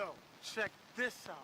Yo, check this out.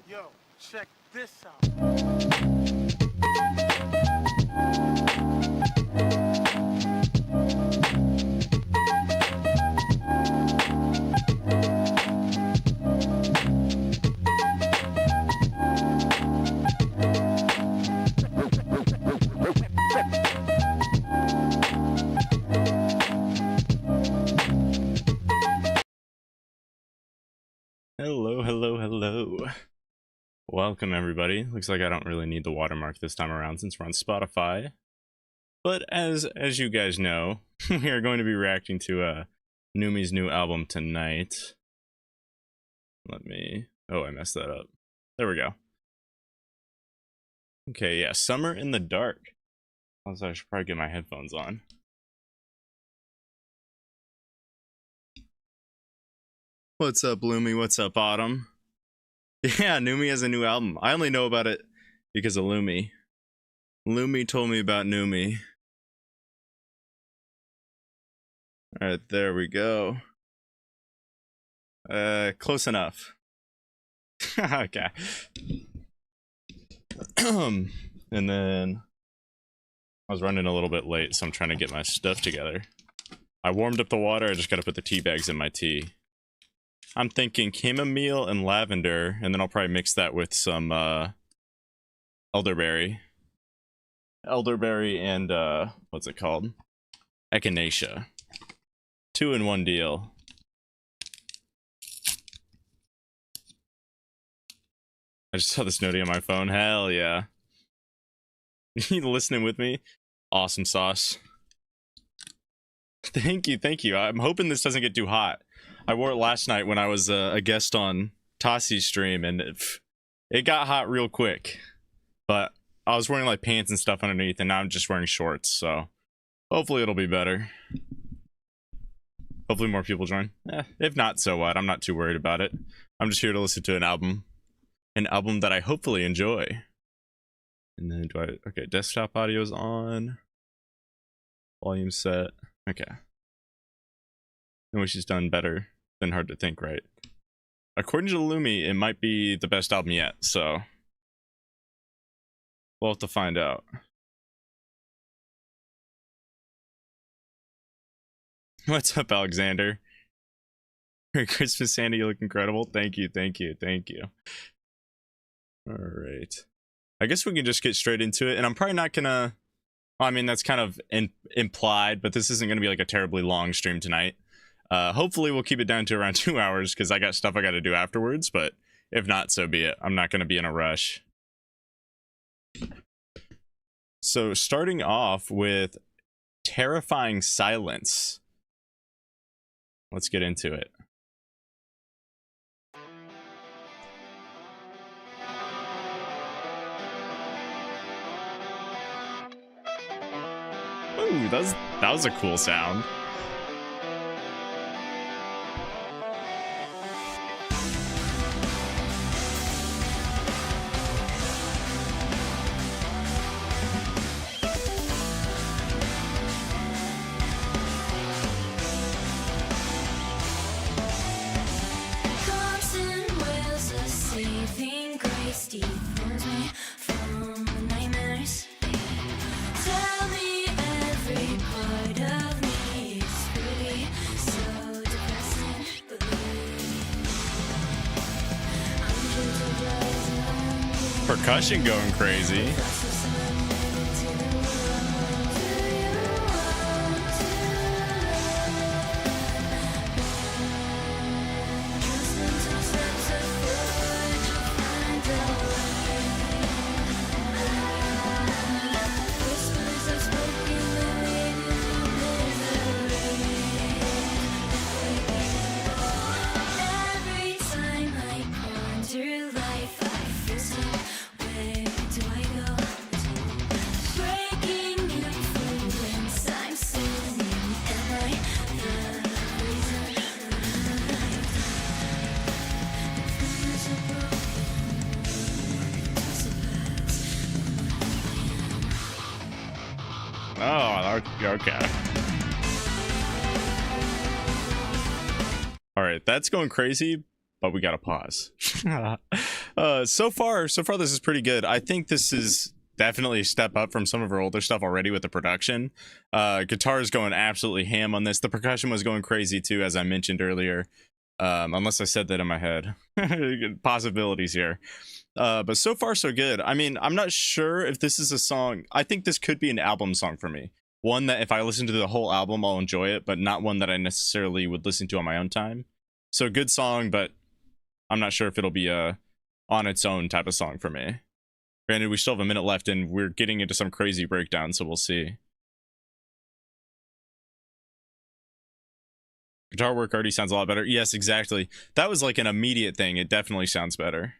Yo, check this out. Hello. Welcome, everybody. Looks like I don't really need the watermark this time around since we're on Spotify. But as you guys know, we are going to be reacting to Nihmune's new album tonight. Oh, I messed that up. There we go. Okay, yeah, Summer in the Dark. Also, I should probably get my headphones on. What's up, Lumi? What's up, Autumn? Yeah, Nihmune has a new album. I only know about it because of Lumi. Lumi told me about Nihmune. Alright, there we go. Close enough. Okay. And then I was running a little bit late, so I'm trying to get my stuff together. I warmed up the water, I just gotta put the tea bags in my tea. I'm thinking chamomile and lavender, and then I'll probably mix that with some elderberry. Elderberry and what's it called? Echinacea. 2-in-1 deal. I just saw this note on my phone. Hell yeah. You listening with me? Awesome sauce. Thank you. I'm hoping this doesn't get too hot. I wore it last night when I was a guest on Tossi's stream, and it got hot real quick. But I was wearing like pants and stuff underneath, and now I'm just wearing shorts, so hopefully it'll be better. Hopefully more people join. If not, so what? I'm not too worried about it. I'm just here to listen to an album that I hopefully enjoy. And then okay, desktop audio's on. Volume set. Okay. I wish she's done better than Hard to Think, right? According to Lumi, it might be the best album yet, so we'll have to find out. What's up, Alexander? Merry Christmas, Sandy. You look incredible. Thank you. All right. I guess we can just get straight into it, and I'm probably not gonna... I mean, that's kind of implied, but this isn't gonna be like a terribly long stream tonight. Hopefully we'll keep it down to around 2 hours because I got stuff I got to do afterwards, but if not, so be it. I'm not going to be in a rush. So starting off with Terrifying Silence. Let's get into it. Ooh, that was a cool sound. Percussion going crazy. Oh, okay. All right, that's going crazy, but we gotta pause. So far, this is pretty good. I think this is definitely a step up from some of our older stuff already with the production. Guitar is going absolutely ham on this. The percussion was going crazy too, as I mentioned earlier. Unless I said that in my head. Possibilities here. But so far, so good. I mean, I'm not sure if this is a song. I think this could be an album song for me. One that if I listen to the whole album, I'll enjoy it, but not one that I necessarily would listen to on my own time. So good song, but I'm not sure if it'll be a on its own type of song for me. Granted, we still have a minute left and we're getting into some crazy breakdown, so we'll see. Guitar work already sounds a lot better. Yes, exactly. That was like an immediate thing. It definitely sounds better.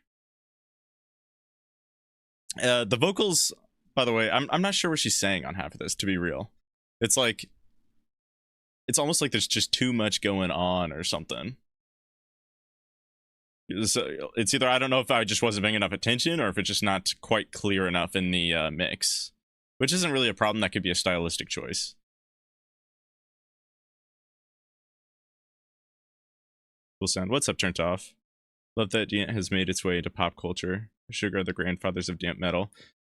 The vocals, by the way, I'm not sure what she's saying on half of this, to be real. It's like, it's almost like there's just too much going on or something. It's either, I don't know if I just wasn't paying enough attention or if it's just not quite clear enough in the mix, which isn't really a problem. That could be a stylistic choice. Cool sound. What's up, Turned Off? Love that Dant has made its way into pop culture. Sugar are the grandfathers of Dant metal.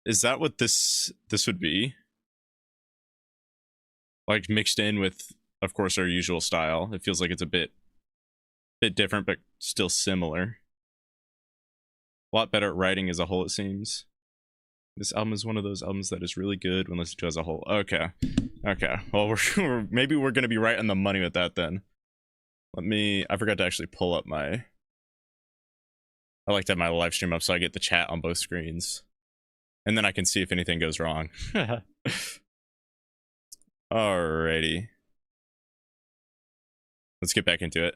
Is that what this would be? Like mixed in with, of course, our usual style. It feels like it's a bit different, but still similar. A lot better at writing as a whole, it seems. This album is one of those albums that is really good when listened to as a whole. Okay. Well, maybe we're gonna be right on the money with that then. I forgot to actually pull up I like to have my live stream up so I get the chat on both screens. And then I can see if anything goes wrong. Alrighty. Let's get back into it.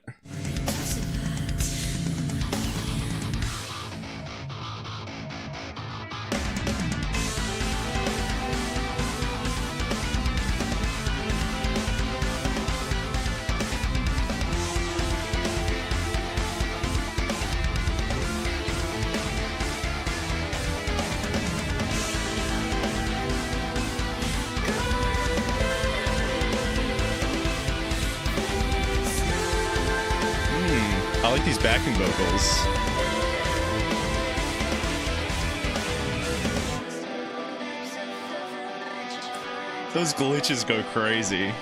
I like these backing vocals. Those glitches go crazy.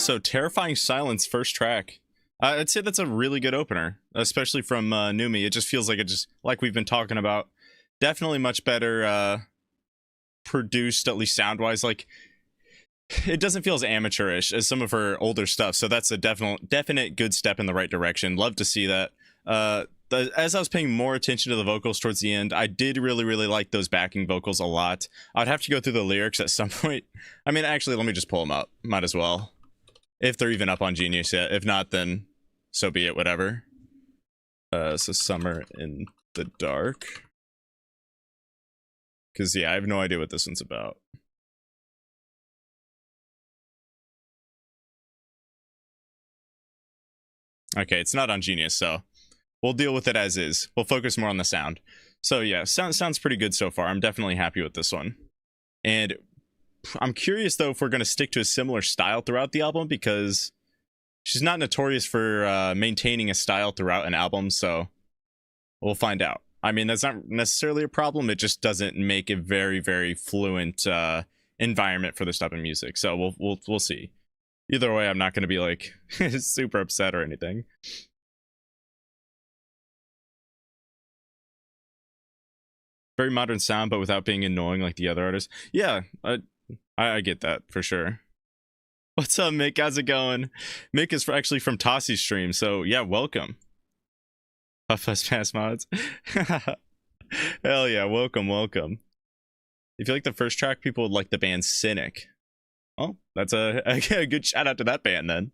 So, Terrifying Silence, first track. I'd say that's a really good opener, especially from Nihmune. It just feels like like we've been talking about. Definitely much better produced, at least sound-wise. Like, it doesn't feel as amateurish as some of her older stuff, so that's a definite good step in the right direction. Love to see that. As I was paying more attention to the vocals towards the end, I did really like those backing vocals a lot. I'd have to go through the lyrics at some point. I mean, actually, let me just pull them up. Might as well. If they're even up on Genius yet. If not, then so be it, whatever. So Summer in the Dark. Because, yeah, I have no idea what this one's about. Okay, it's not on Genius, so we'll deal with it as is. We'll focus more on the sound. So, yeah, sounds pretty good so far. I'm definitely happy with this one. And I'm curious, though, if we're going to stick to a similar style throughout the album, because she's not notorious for maintaining a style throughout an album, so we'll find out. I mean, that's not necessarily a problem. It just doesn't make a very fluent environment for this type of music. So we'll see. Either way, I'm not going to be like super upset or anything. Very modern sound, but without being annoying like the other artists. Yeah, I get that for sure. What's up, Mick? How's it going? Mick is actually from Tossi's stream, so yeah, welcome. Puff Us Pass Mods. Hell yeah, welcome. If you like the first track, people would like the band Cynic. Oh, that's a good shout out to that band then.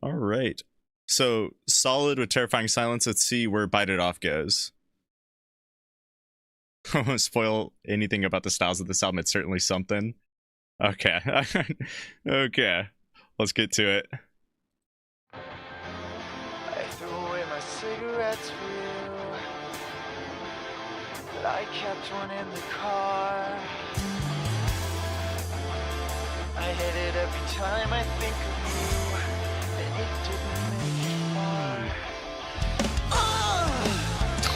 All right. So solid with Terrifying Silence. Let's see where Bite It Off goes. I won't spoil anything about the styles of this album. It's certainly something. Okay. Okay. Let's get to it. I threw away my cigarettes for you, but I kept one in the car. I hit it every time I think of you, and it didn't make it far.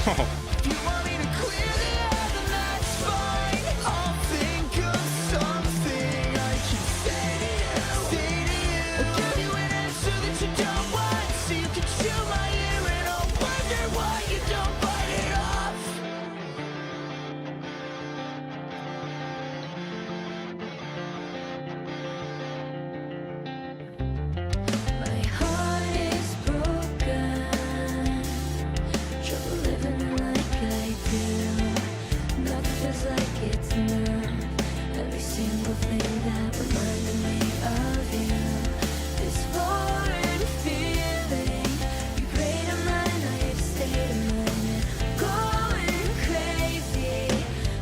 Oh. You want me to clear the air, then that's fine. I'll think of something I can say to you. I'll give you an answer that you don't want, so you can chew my ear, and I'll wonder why you don't bite it off. My heart is broken, trouble living like I do. Nothing feels like it's enough. Every single thing that reminded me of you. This foreign feeling, you preyed on mine, I hate to stay to mine. Going crazy,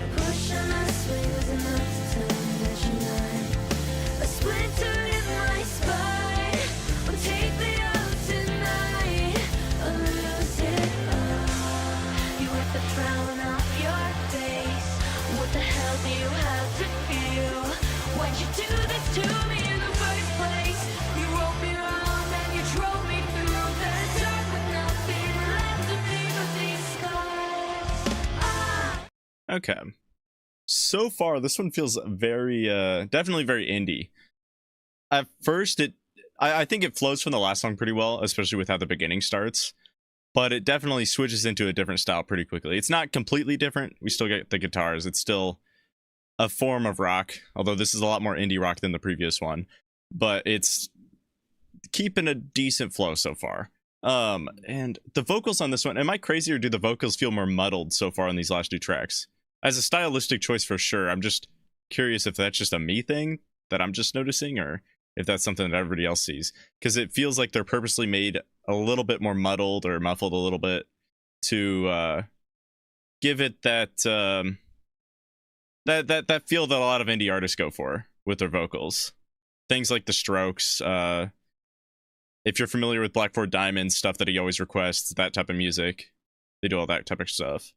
a push on my swing was enough to tell me that you're not. A splinter in my spine, will take me out tonight. I'll lose it all. You wipe the frown off your face. What the hell do you have to feel? Why'd you do this to me in the first place? You wrote me wrong and you drove me through the dark with nothing left of me but these scars. Okay. So far, this one feels very, definitely very indie. At first, I think it flows from the last song pretty well, especially with how the beginning starts. But it definitely switches into a different style pretty quickly. It's not completely different. We still get the guitars. It's still a form of rock, although this is a lot more indie rock than the previous one. But it's keeping a decent flow so far. And the vocals on this one, am I crazy or do the vocals feel more muddled so far on these last two tracks? As a stylistic choice for sure. I'm just curious if that's just a me thing that I'm just noticing, or if that's something that everybody else sees. Because it feels like they're purposely made a little bit more muddled or muffled a little bit to give it that that feel that a lot of indie artists go for with their vocals. Things like the Strokes. If you're familiar with Black Ford Diamond, stuff that he always requests, that type of music. They do all that type of stuff.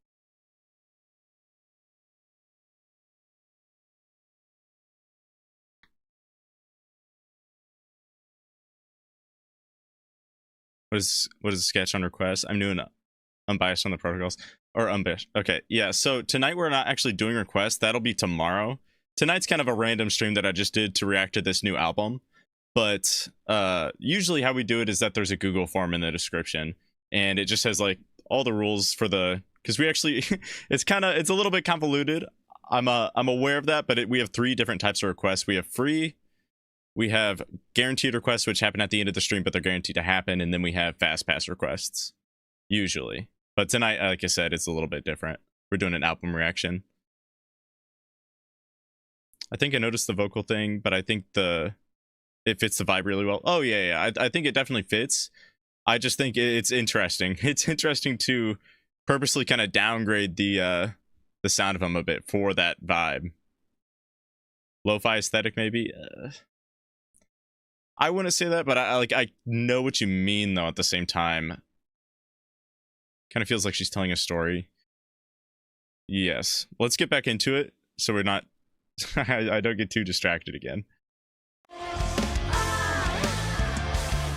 What is a sketch on request? I'm doing unbiased on the protocols. Or unbiased. Okay, yeah, so tonight we're not actually doing requests. That'll be tomorrow. Tonight's kind of a random stream that I just did to react to this new album. but usually how we do it is that there's a Google form in the description, and it just has like all the rules for the, because we actually it's a little bit convoluted. I'm aware of that, but we have 3 different types of requests. We have free, we have guaranteed requests, which happen at the end of the stream, but they're guaranteed to happen, and then we have fast pass requests usually. But tonight, like I said, it's a little bit different. We're doing an album reaction. I think I noticed the vocal thing, but I think it fits the vibe really well. Oh yeah, I think it definitely fits. I just think it's interesting. It's interesting to purposely kind of downgrade the sound of them a bit for that vibe. Lo-fi aesthetic, maybe. I wouldn't say that, but I know what you mean though. At the same time, kind of feels like she's telling a story. Yes, let's get back into it so we're not. I don't get too distracted again.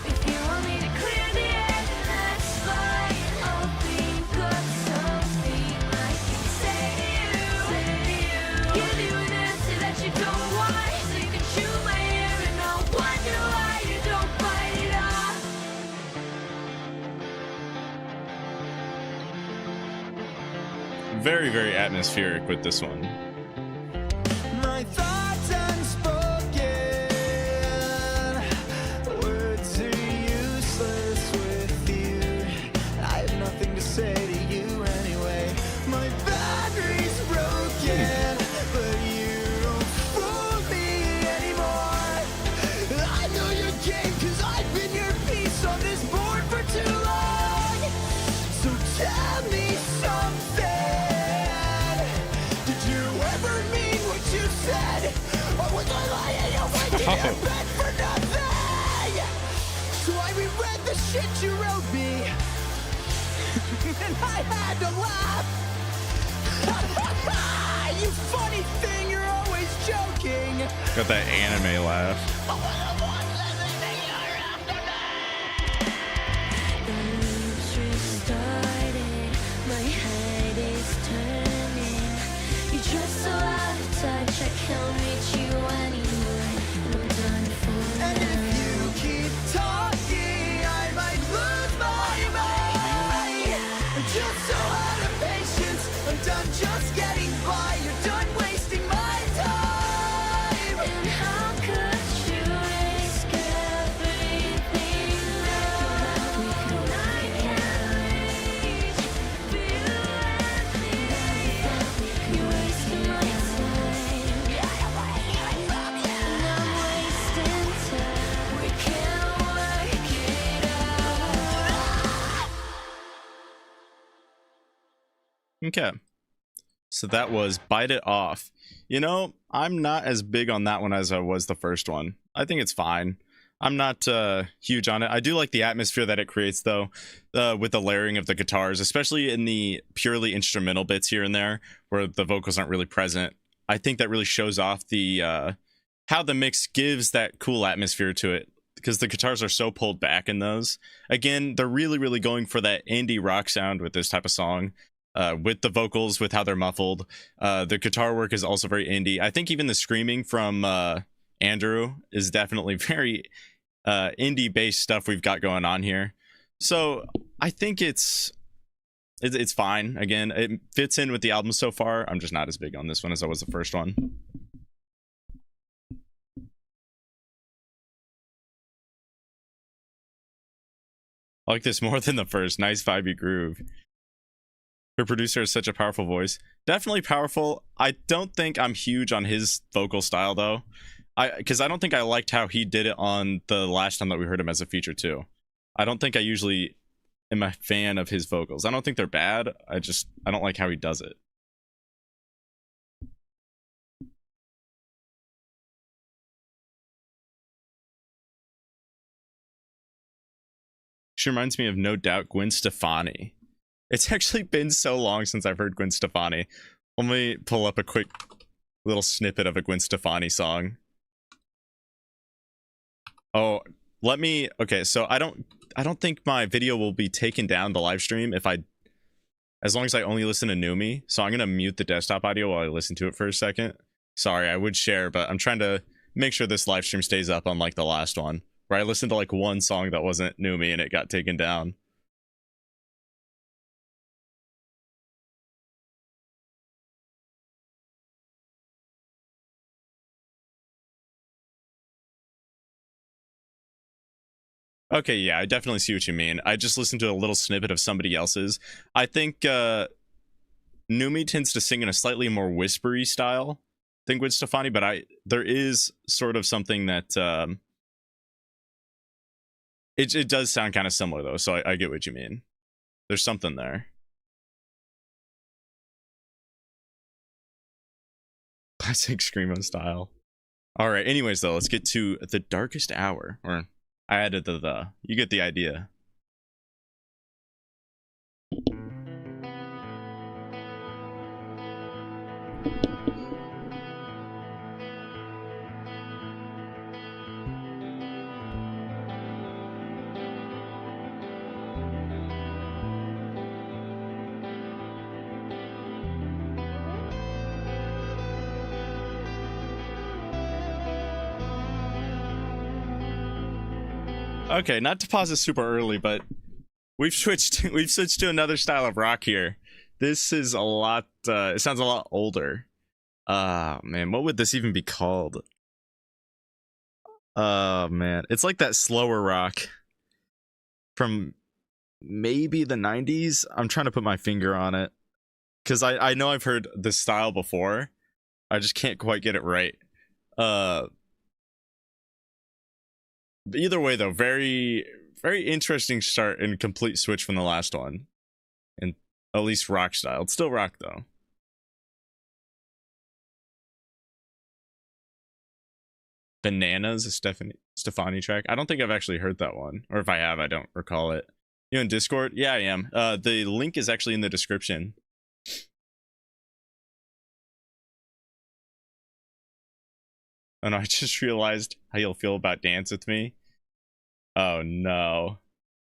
If you want me to clear the air, that's fine. I'll think of something I can say to you. Give you an answer that you don't want, so you can chew my ear and I'll wonder why you don't bite it off. Very, very atmospheric with this one. My thoughts unspoken, words are useless with you. I have nothing to say to you anyway. My battery's broken, but you don't fool me anymore. I know your game 'cause I've been your piece on this board for too long. So tell me something. Did you ever mean what you said? Or was I lying awake in your bed for nothing? So I reread the shit you wrote me, and I had to laugh. You funny thing, you're always joking. Got that anime laugh. But we're the ones listening, you're after me. The loop's restarted, my head is turning. You're just so out of touch, I can't reach you anymore. I'm done for And if now. you keep talking, I might lose my mind. I'm just so out of patience. I'm done just getting by. You're done wasting my time. And how could you risk everything now? When I can't reach you anything. You're wasting my time. And I'm wasting time. We can't work it out. Okay. So that was Bite It Off. You know, I'm not as big on that one as I was the first one. I think it's fine. I'm not huge on it. I do like the atmosphere that it creates, though, with the layering of the guitars, especially in the purely instrumental bits here and there, where the vocals aren't really present. I think that really shows off the how the mix gives that cool atmosphere to it, because the guitars are so pulled back in those. Again, they're really, really going for that indie rock sound with this type of song. With the vocals, with how they're muffled. The guitar work is also very indie. I think even the screaming from Andrew is definitely very indie based stuff we've got going on here. So I think it's fine. Again, it fits in with the album so far. I'm just not as big on this one as I was the first one. I like this more than the first. Nice vibey groove. Her producer has such a powerful voice. Definitely powerful. I don't think I'm huge on his vocal style though. Because I don't think I liked how he did it on the last time that we heard him as a feature too. I don't think I usually am a fan of his vocals. I don't think they're bad. I don't like how he does it. She reminds me of, no doubt, Gwen Stefani. It's actually been so long since I've heard Gwen Stefani. Let me pull up a quick little snippet of a Gwen Stefani song. Oh, okay, so I don't think my video will be taken down the live stream as long as I only listen to Nihmune. So I'm gonna mute the desktop audio while I listen to it for a second. Sorry, I would share, but I'm trying to make sure this live stream stays up unlike the last one, where I listened to like one song that wasn't Nihmune and it got taken down. Okay, yeah, I definitely see what you mean. I just listened to a little snippet of somebody else's. I think Numi tends to sing in a slightly more whispery style than Gwen Stefani, but there is sort of something that it does sound kind of similar though, so I get what you mean. There's something there. Classic Screamo style. All right, anyways though, let's get to the darkest hour, or I added the. You get the idea. Okay, not to pause it super early, but we've switched to another style of rock here. This is a lot it sounds a lot older. Man, what would this even be called? Man, it's like that slower rock from maybe the 90s. I'm trying to put my finger on it because I know I've heard this style before. I just can't quite get it right. Either way though, very interesting start and complete switch from the last one, and at least rock style. It's still rock though. Bananas, a Stefani track. I don't think I've actually heard that one, or if I have, I don't recall it. You in Discord? Yeah, I am. The link is actually in the description. Oh no, I just realized how you'll feel about Dance With Me. Oh no.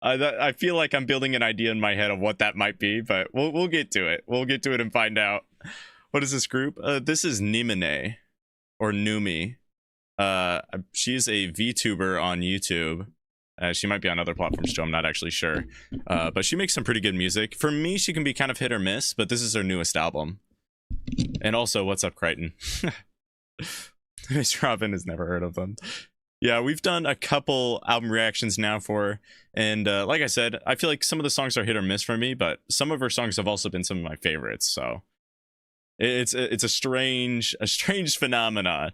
I feel like I'm building an idea in my head of what that might be, but we'll get to it. We'll get to it and find out. What is this group? This is Nihmune, or Numi. She's a VTuber on YouTube. She might be on other platforms too, I'm not actually sure. But she makes some pretty good music. For me, she can be kind of hit or miss, but this is her newest album. And also, what's up, Crichton? Miss Robin has never heard of them. Yeah, we've done a couple album reactions now for her, and like I said, I feel like some of the songs are hit or miss for me, but some of her songs have also been some of my favorites, so it's a strange phenomenon.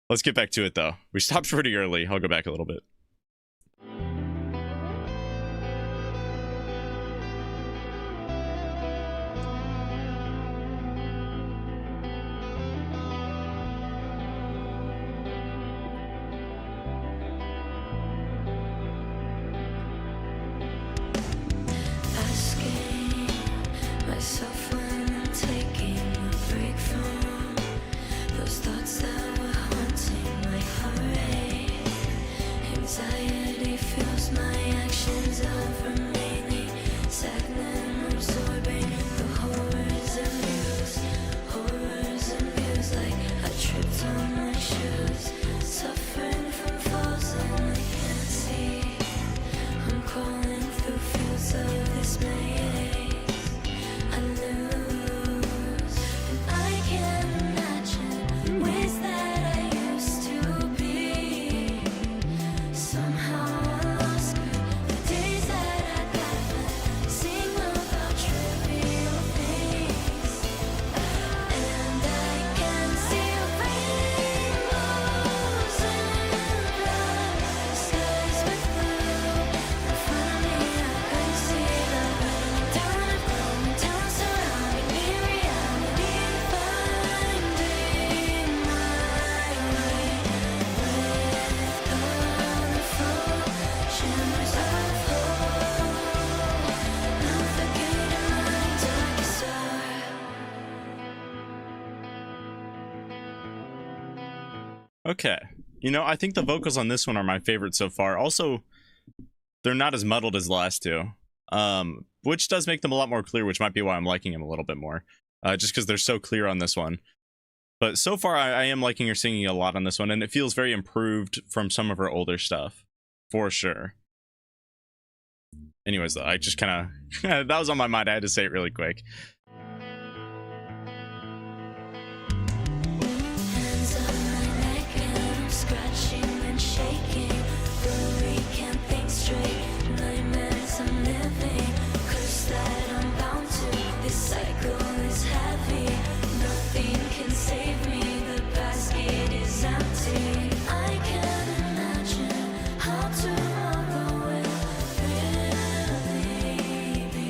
Let's get back to it though. We stopped pretty early. I'll go back a little bit. Asking myself when I'm taking a break from those thoughts that were haunting my heart rate. Anxiety fills my actions of remaining stagnant, absorbing the horrors and views like I tripped on my shoes, suffering from falls and I can't see. I'm crawling through fields of dismay. I lose, and I can't imagine ways that I used to be. Somehow I lost the days that I got back, sing about trivial things, and I can see rainbows and black skies with blue in front of me. I can see the burning down of glowing towns surrounding me. Reality finding my way with colorful shimmers of hope, navigating my darkest hour. Okay. You know, I think the vocals on this one are my favorite so far. Also, they're not as muddled as the last two, which does make them a lot more clear, which might be why I'm liking them a little bit more, just because they're so clear on this one. But so far, I am liking her singing a lot on this one, and it feels very improved from some of her older stuff, for sure. Anyways, though, I just kind of that was on my mind. I had to say it really quick. Hands on my neck and I'm scratching and shaking. Worry, can't think straight. Nightmares I'm living. Curse that I'm bound to. This cycle is heavy. Nothing can save me. The basket is empty. I can't imagine how tomorrow will really be.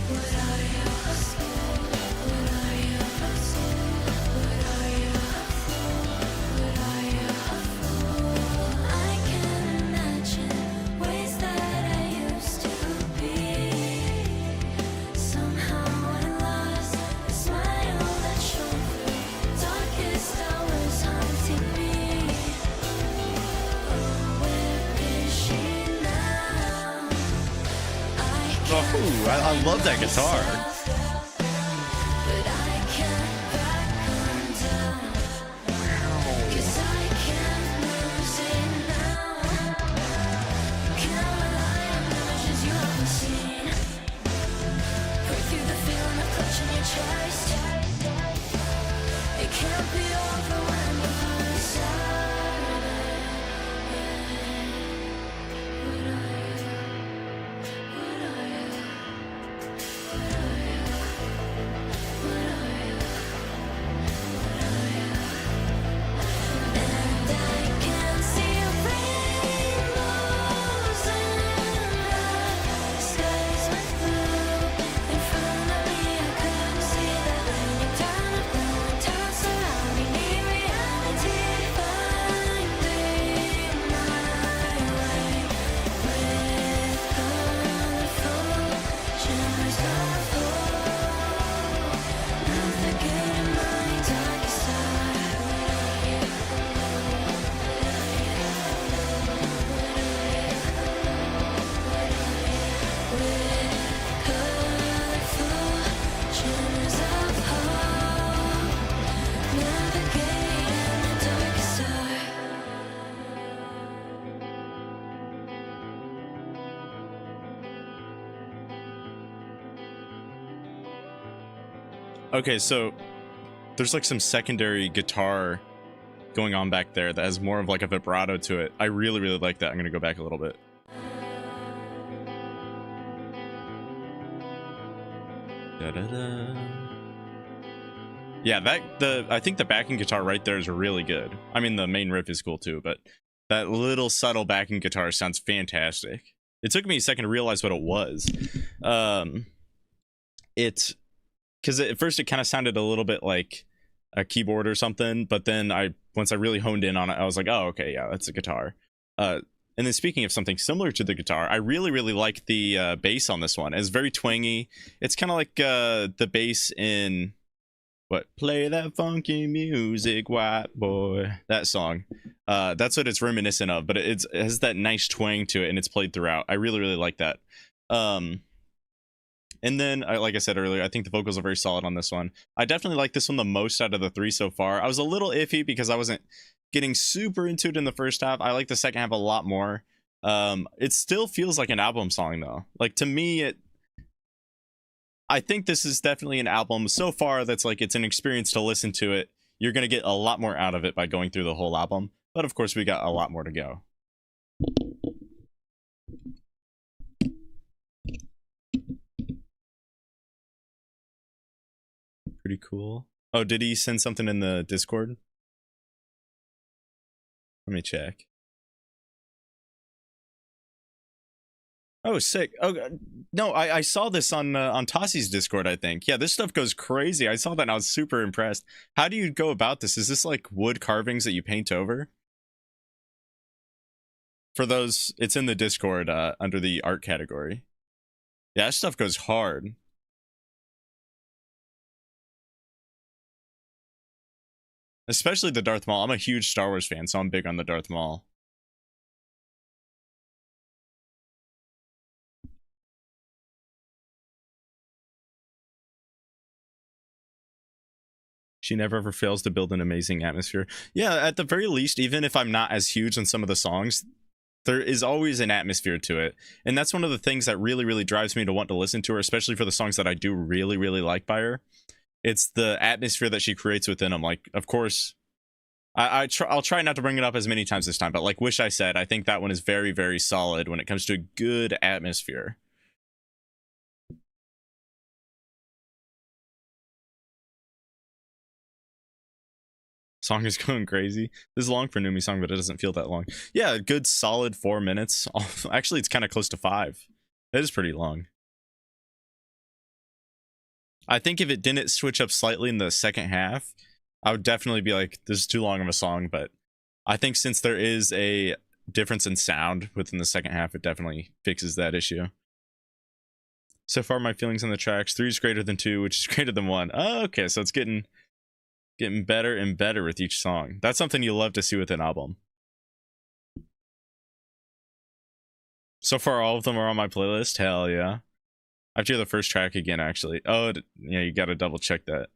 What are you? What are you? What are you? What are you? I can't imagine ways that I used to be. Somehow I lost the smile that shone through darkest hours haunting me. Where is she now? Oh, I love that guitar. But I can't back on down. 'Cause I can't lose it now. Can't rely on images you haven't seen. Break through the feeling of clutching your chest. It can't be over when the fun started. What are you? What are you? What are you? What are you? What are you? And I can see rainbows in the skies with blue. In front of me, I couldn't see that raining down a blowing town surrounding me. Reality finding my way with colorful shimmers of hope. Navigating my darkest hour. With colorful shimmers of hope. Navigating the darkest hour. Okay, so there's like some secondary guitar going on back there that has more of like a vibrato to it. I really, really like that. I'm gonna go back a little bit. Da-da-da. Yeah, I think the backing guitar right there is really good. I mean, the main riff is cool too, but that little subtle backing guitar sounds fantastic. It took me a second to realize what it was. It's because at first it kind of sounded a little bit like a keyboard or something, but then once I really honed in on it, I was like, oh, okay, yeah, that's a guitar. And then speaking of something similar to the guitar, I really, really like the bass on this one. It's very twangy. It's kind of like the bass in play that funky music, white boy, that song. That's what it's reminiscent of, but it has that nice twang to it, and it's played throughout. I really, really like that. And then, like I said earlier, I think the vocals are very solid on this one. I definitely like this one the most out of the three so far. I was a little iffy because I wasn't getting super into it in the first half. I like the second half a lot more. It still feels like an album song, though. Like, to me, I think this is definitely an album so far that's like, it's an experience to listen to it. You're going to get a lot more out of it by going through the whole album. But of course, we got a lot more to go. Pretty cool. Oh, did he send something in the Discord? Let me check. Oh, sick. Oh, no, I saw this on Tossi's Discord, I think. Yeah, this stuff goes crazy. I saw that and I was super impressed. How do you go about this? Is this like wood carvings that you paint over? For those, it's in the Discord under the art category. Yeah, that stuff goes hard. Especially the Darth Maul. I'm a huge Star Wars fan, so I'm big on the Darth Maul. She never ever fails to build an amazing atmosphere. Yeah, at the very least, even if I'm not as huge on some of the songs, there is always an atmosphere to it. And that's one of the things that really, really drives me to want to listen to her, especially for the songs that I do really, really like by her. It's the atmosphere that she creates within them. Like, of course, I'll try not to bring it up as many times this time, but like Wish I Said, I think that one is very, very solid when it comes to a good atmosphere. Song is going crazy. This is long for a Nihmune song, but it doesn't feel that long. Yeah, a good solid 4 minutes. Actually, it's kind of close to 5. It is pretty long. I think if it didn't switch up slightly in the second half, I would definitely be like, this is too long of a song. But I think since there is a difference in sound within the second half, it definitely fixes that issue. So far, my feelings on the tracks: 3 is greater than 2, which is greater than 1. Oh, okay, so it's getting better and better with each song. That's something you love to see with an album. So far, all of them are on my playlist. Hell yeah. I have to hear the first track again, actually. Oh, yeah, you gotta double check that.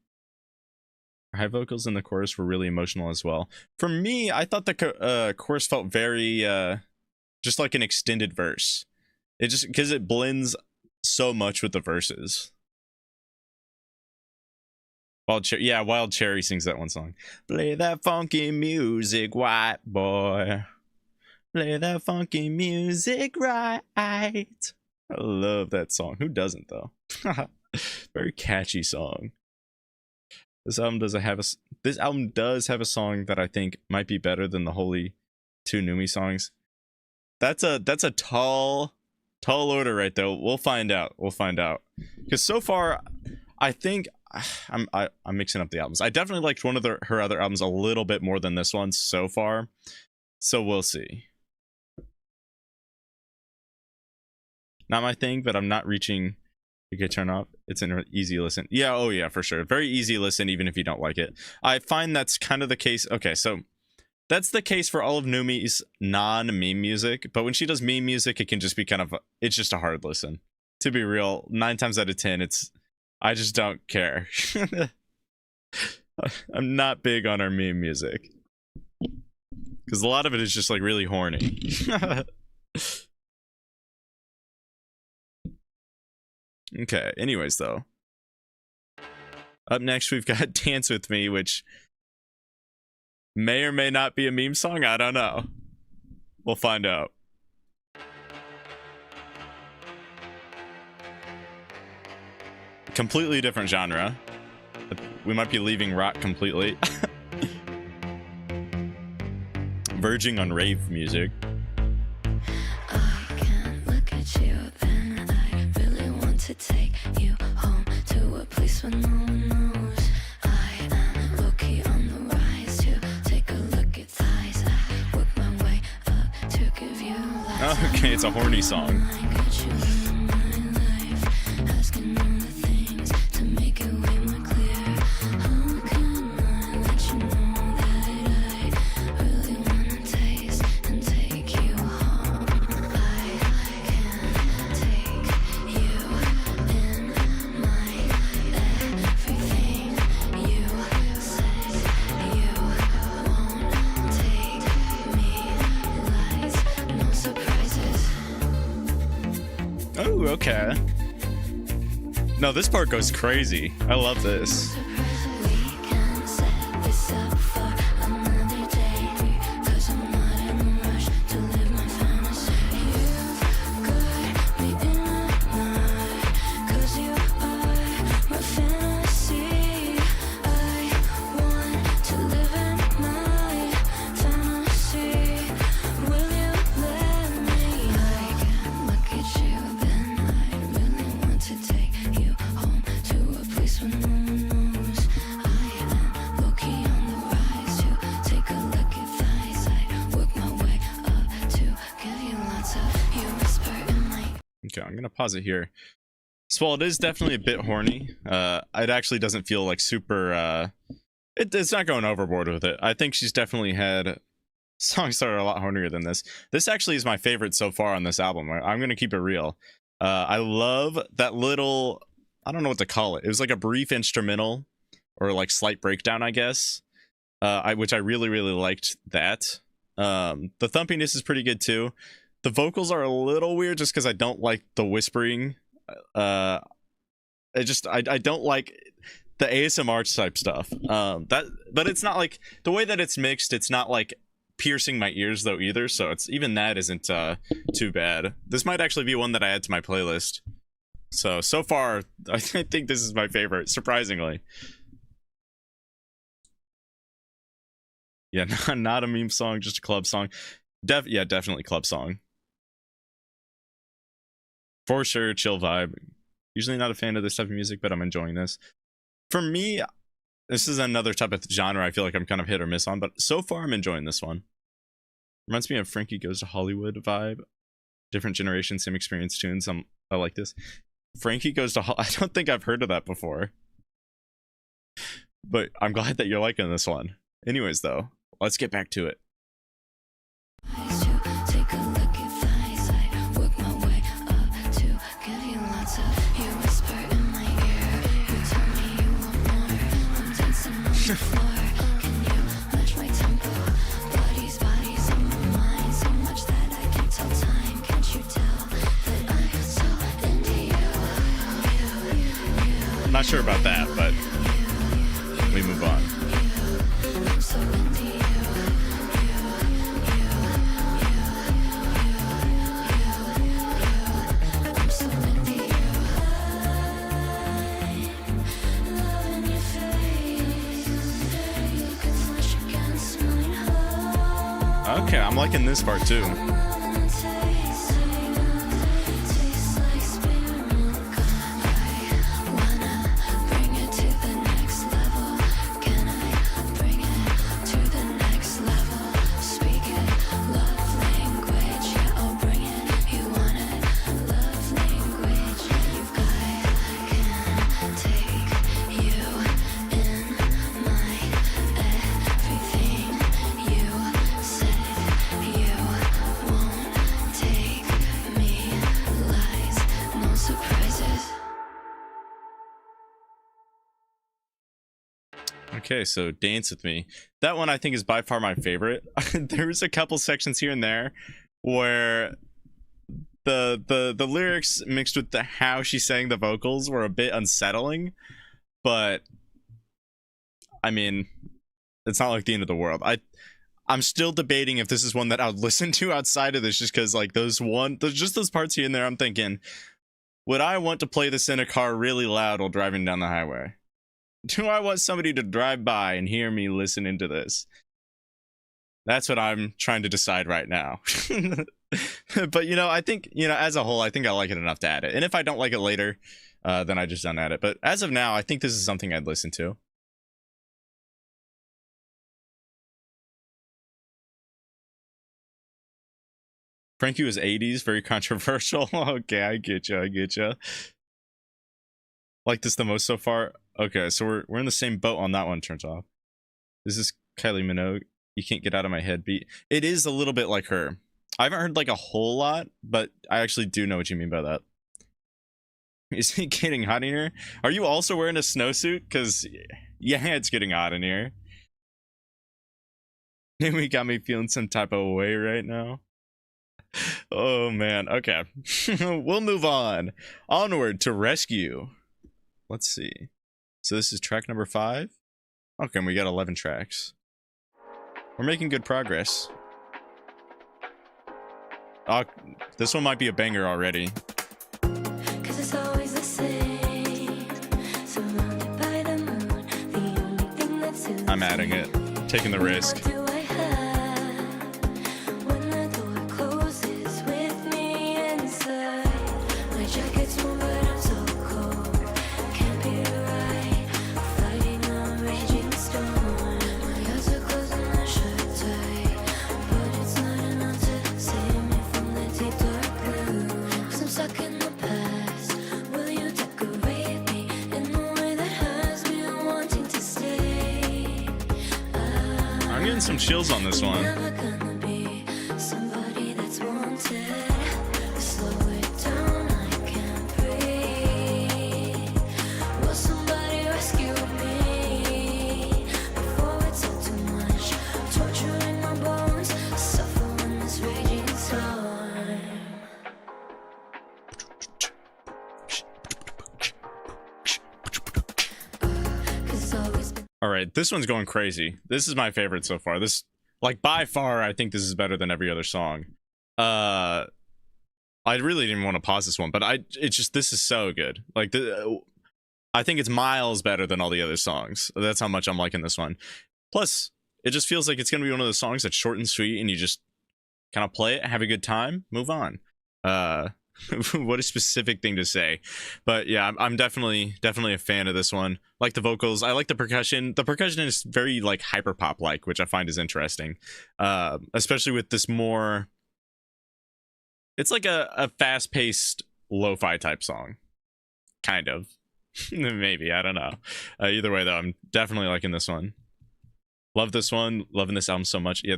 High vocals in the chorus were really emotional as well. For me, I thought the chorus felt very just like an extended verse. It just, because it blends so much with the verses. Wild Cherry sings that one song. Play that funky music, white boy. Play that funky music right. I love that song. Who doesn't, though? Very catchy song. This album does have a song that I think might be better than the Holy 2 Nihmune songs. That's a tall order right there. We'll find out. Because so far, I think I'm mixing up the albums. I definitely liked one of her other albums a little bit more than this one so far. So we'll see. Not my thing, but I'm not reaching. You can turn off. It's an easy listen. Yeah, oh yeah, for sure. Very easy listen, even if you don't like it. I find that's kind of the case. Okay, so that's the case for all of Nihmune's non-meme music. But when she does meme music, it can just be it's just a hard listen. To be real, 9 times out of 10, I just don't care. I'm not big on her meme music. Because a lot of it is just like really horny. Okay, anyways, though. Up next, we've got Dance With Me, which may or may not be a meme song. I don't know. We'll find out. Completely different genre. We might be leaving rock completely. Verging on rave music. I can't look at you, then I really want to take you home to a place where no one knows. I am low-key on the rise to take a look at thighs. I work my way up to give you life. Okay, it's a horny song. I got you in my life, asking all the things to make it way more clear. How can I let you know that I really wanna taste and take you home? I can take you in my everything. You said you won't take me lies, no surprises. Oh, okay. No, this part goes crazy. I love this. We can set this up for another day, 'cause I'm not in a rush to live my fantasy. You've got me in a knot, 'cause you are my fantasy. I want to live in my fantasy. Will you let me? I can look at you, then I really want to take you home to a place where no one knows. I am low-key on the rise to take a look at thighs. I work my way up to give you lots of you whisper in my Okay, I'm gonna pause it here. So while it is definitely a bit horny, it actually doesn't feel like super it's not going overboard with it. I think she's definitely had songs that are a lot hornier than this. This actually is my favorite so far on this album. I'm gonna keep it real. I love that little, I don't know what to call it. It was like a brief instrumental or like slight breakdown, I guess. Which I really liked that. The thumpiness is pretty good too. The vocals are a little weird just because I don't like the whispering. I don't like the ASMR type stuff. But it's not like the way that it's mixed. It's not like piercing my ears though either. So it's even that isn't too bad. This might actually be one that I add to my playlist. So far, I think this is my favorite, surprisingly. Yeah, not a meme song, just a club song. Yeah, definitely club song. For sure, chill vibe. Usually not a fan of this type of music, but I'm enjoying this. For me, this is another type of genre I feel like I'm kind of hit or miss on, but so far I'm enjoying this one. Reminds me of Frankie Goes to Hollywood vibe. Different generation, same experience tunes. I like this. Frankie Goes to I don't think I've heard of that before. But I'm glad that you're liking this one. Anyways, though, let's get back to it. I'm not sure about that, but we move on. Okay, I'm liking this part too. Okay, so Dance With Me. That one I think is by far my favorite. There's a couple sections here and there where the lyrics mixed with the how she sang the vocals were a bit unsettling, but I mean, it's not like the end of the world. I'm still debating if this is one that I would listen to outside of this, just because like those parts here and there, I'm thinking, would I want to play this in a car really loud while driving down the highway? Do I want somebody to drive by and hear me listening to this? That's what I'm trying to decide right now. But, you know, I think, you know, as a whole, I think I like it enough to add it. And if I don't like it later, then I just don't add it. But as of now, I think this is something I'd listen to. Frankie was 80s, very controversial. Okay, I get you. Like this the most so far? Okay, so we're in the same boat on that one. Turns off. This is Kylie Minogue. You Can't Get Out of My Head beat. It is a little bit like her. I haven't heard like a whole lot, but I actually do know what you mean by that. Is it getting hot in here? Are you also wearing a snowsuit? Because yeah, it's getting hot in here. We got me feeling some type of way right now. Oh man, okay. We'll move on. Onward to Rescue. Let's see. So this is track number 5. Okay, and we got 11 tracks. We're making good progress. This one might be a banger already. Cause it's always the same. Surrounded by the moon, the only thing that's I'm adding it. Taking the risk. What do I have when the door closes with me inside? My jacket's warm, but I'm so cold. Can't be right, fighting a raging storm. My eyes are closed and I shut tight, but it's not enough to save me from the deep dark blue. 'Cause I'm stuck in the past. Will you decorate me in the way that has me wanting to stay? I'm getting some chills on this one. Never gonna be somebody that's wanted. Slow it down, I can't breathe. Will somebody rescue me? All right, this one's going crazy. This is my favorite so far. This, like, by far, I think this is better than every other song. I really didn't want to pause this one, but it's just, this is so good. Like, I think it's miles better than all the other songs. That's how much I'm liking this one. Plus, it just feels like it's gonna be one of those songs that's short and sweet, and you just kind of play it, have a good time, move on. What a specific thing to say. But yeah, I'm definitely a fan of this one. Like the vocals, I like the percussion. The percussion is very like hyper pop like, which I find is interesting. Especially with this more, it's like a fast paced lo-fi type song, kind of. Maybe, I don't know. Either way though, I'm definitely liking this one. Love this one, loving this album so much. Yeah,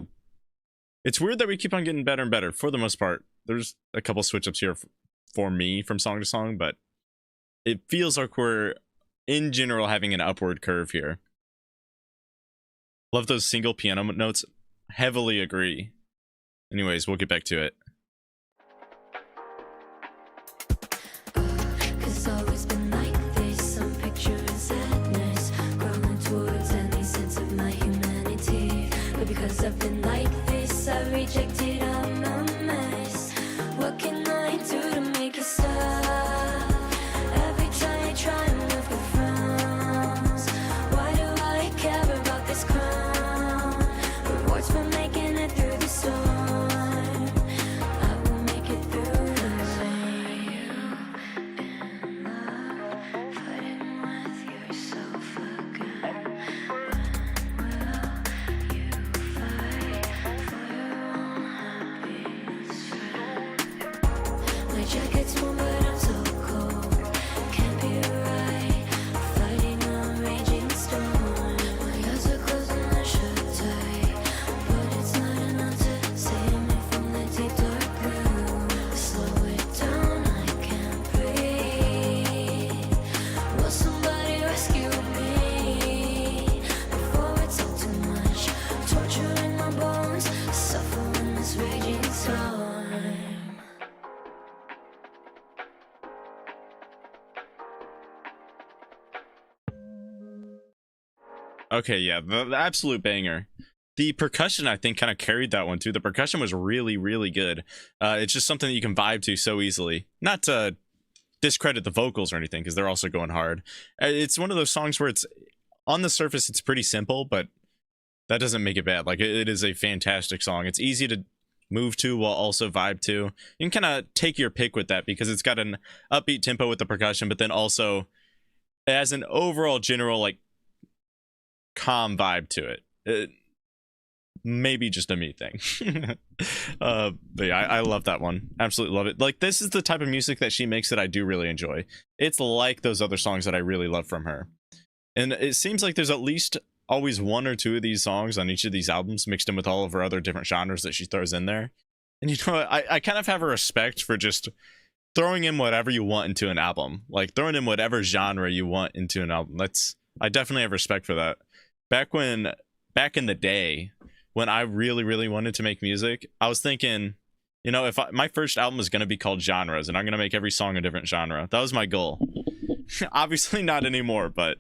it's weird that we keep on getting better and better for the most part. There's a couple switch ups here for me from song to song, but it feels like we're in general having an upward curve here. Love those single piano notes. Heavily agree. Anyways, we'll get back to it. Cause always been like this, some picture in sadness, crawling towards any sense of my humanity. But because I've been like this, I rejected all my mess. What can I do to make it stop? Every time I try and move the frowns, why do I care about this crown? Rewards for making it through the storm. I will make it through the rain. In love, fighting with yourself again. When will you fight for your own happiness, friend? My jacket's warm, but I'm so cold. Can't be right. Fighting a raging storm. My eyes are closed and I shut tight, but it's not enough to save me from the deep dark blue. Slow it down, I can't breathe. Will somebody rescue me before it's all too much? Torture in my bones, suffer in this raging storm. Okay, yeah, the absolute banger. The percussion, I think, kind of carried that one too. The percussion was really, really good. It's just something that you can vibe to so easily. Not to discredit the vocals or anything, because they're also going hard. It's one of those songs where it's, on the surface, it's pretty simple, but that doesn't make it bad. Like, it is a fantastic song. It's easy to move to while also vibe to. You can kind of take your pick with that, because it's got an upbeat tempo with the percussion, but then also it has an overall general, like, calm vibe to it. Maybe just a me thing. But yeah, I love that one. Absolutely love it. Like, this is the type of music that she makes that I do really enjoy. It's like those other songs that I really love from her. And it seems like there's at least always one or two of these songs on each of these albums mixed in with all of her other different genres that she throws in there. And you know what? I kind of have a respect for just throwing in whatever you want into an album. Like, throwing in whatever genre you want into an album. I definitely have respect for that. Back in the day, when I really, really wanted to make music, I was thinking, you know, if my first album is going to be called Genres, and I'm going to make every song a different genre. That was my goal. Obviously not anymore, but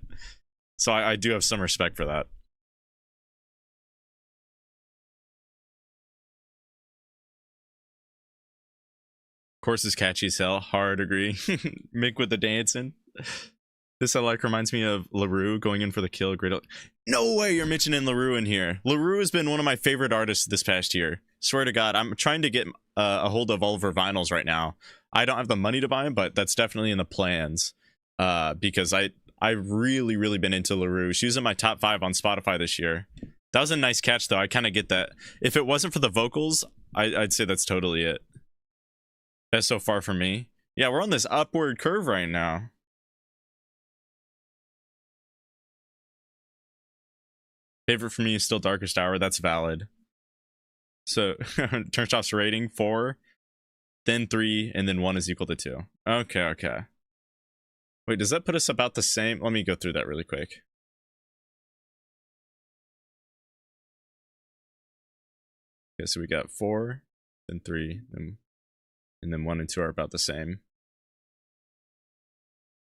so I do have some respect for that. Course is catchy as hell. Hard agree. Mick with the dancing. This I like reminds me of LaRue going in for the kill. Great. No way you're mentioning LaRue in here. LaRue has been one of my favorite artists this past year. Swear to God, I'm trying to get a hold of all of her vinyls right now. I don't have the money to buy them, but that's definitely in the plans. Because I've really, really been into LaRue. She was in my top 5 on Spotify this year. That was a nice catch, though. I kind of get that. If it wasn't for the vocals, I'd say that's totally it. Best so far for me. Yeah, we're on this upward curve right now. Favorite for me is still Darkest Hour. That's valid. So, Turnstoff's rating 4, then 3, and then 1 is equal to 2. Okay. Wait, does that put us about the same? Let me go through that really quick. Okay, so we got 4, then 3, and then 1 and 2 are about the same.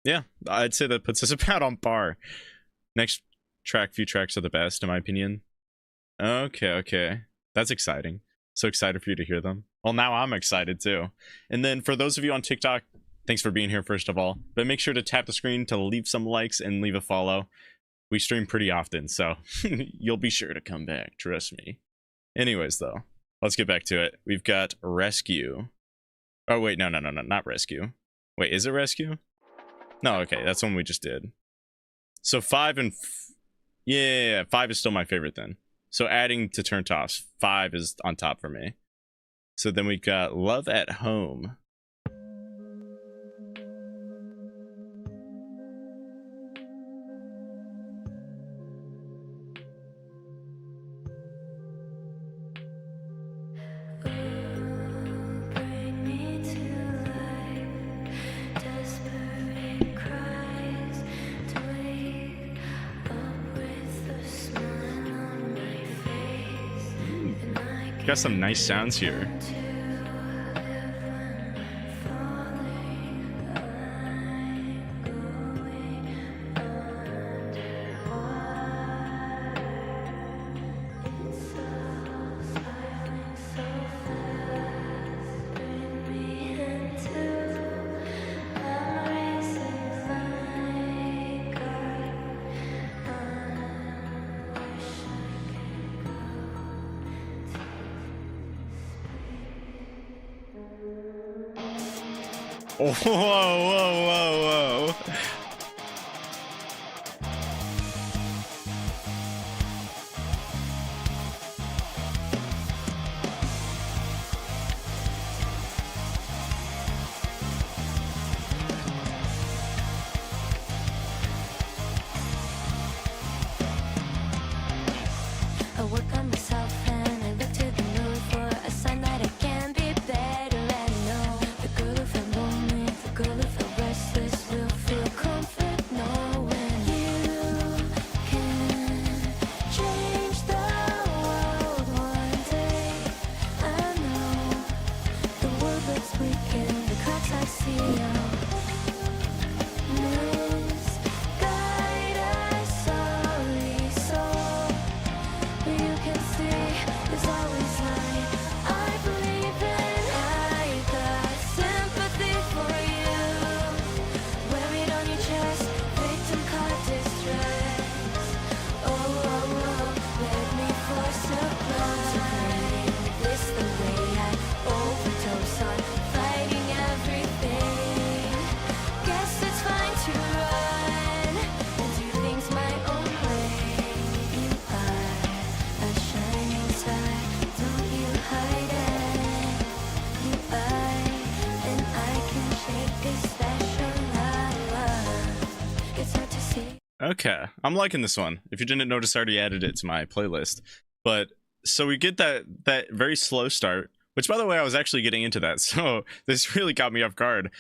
Yeah, I'd say that puts us about on par. Next few tracks are the best, in my opinion. Okay, okay. That's exciting. So excited for you to hear them. Well, now I'm excited too. And then for those of you on TikTok, thanks for being here, first of all. But make sure to tap the screen to leave some likes and leave a follow. We stream pretty often, so you'll be sure to come back, trust me. Anyways, though, let's get back to it. We've got Rescue. Oh, wait, no, not Rescue. Wait, is it Rescue? No, okay, that's one we just did. So 5 and... yeah, 5 is still my favorite then. So adding to turn tops, 5 is on top for me. So then we got Love at Home. Bring me to life, desperate cries to wake up with a smile on my face, and I Got some nice sounds here. can't to live when I'm falling. I'm going underwater. It's so silent, so fast. Bring me into I'm racing like I wish Oh, whoa, whoa, whoa, whoa. I work on myself and I look to the moon for a sign that I can be better. And I know the girl who felt lonely, the girl who felt restless will feel comfort knowing you can change the world one day. I know the world looks bleak and the cracks I see are misguide us sorry soul. You can see there's always light. I believe in I got sympathy for you. Wear it on your chest, victim caught distress. Oh, oh, oh, let me for supply. This the way I overdose on fighting everything. Guess it's fine to run and do things my own way. You are a shining star, don't you hide it. You are, and I can shake a special love. It's hard to see. Okay, I'm liking this one. If you didn't notice, I already added it to my playlist. But so we get that very slow start, which, by the way, I was actually getting into that, so this really got me off guard.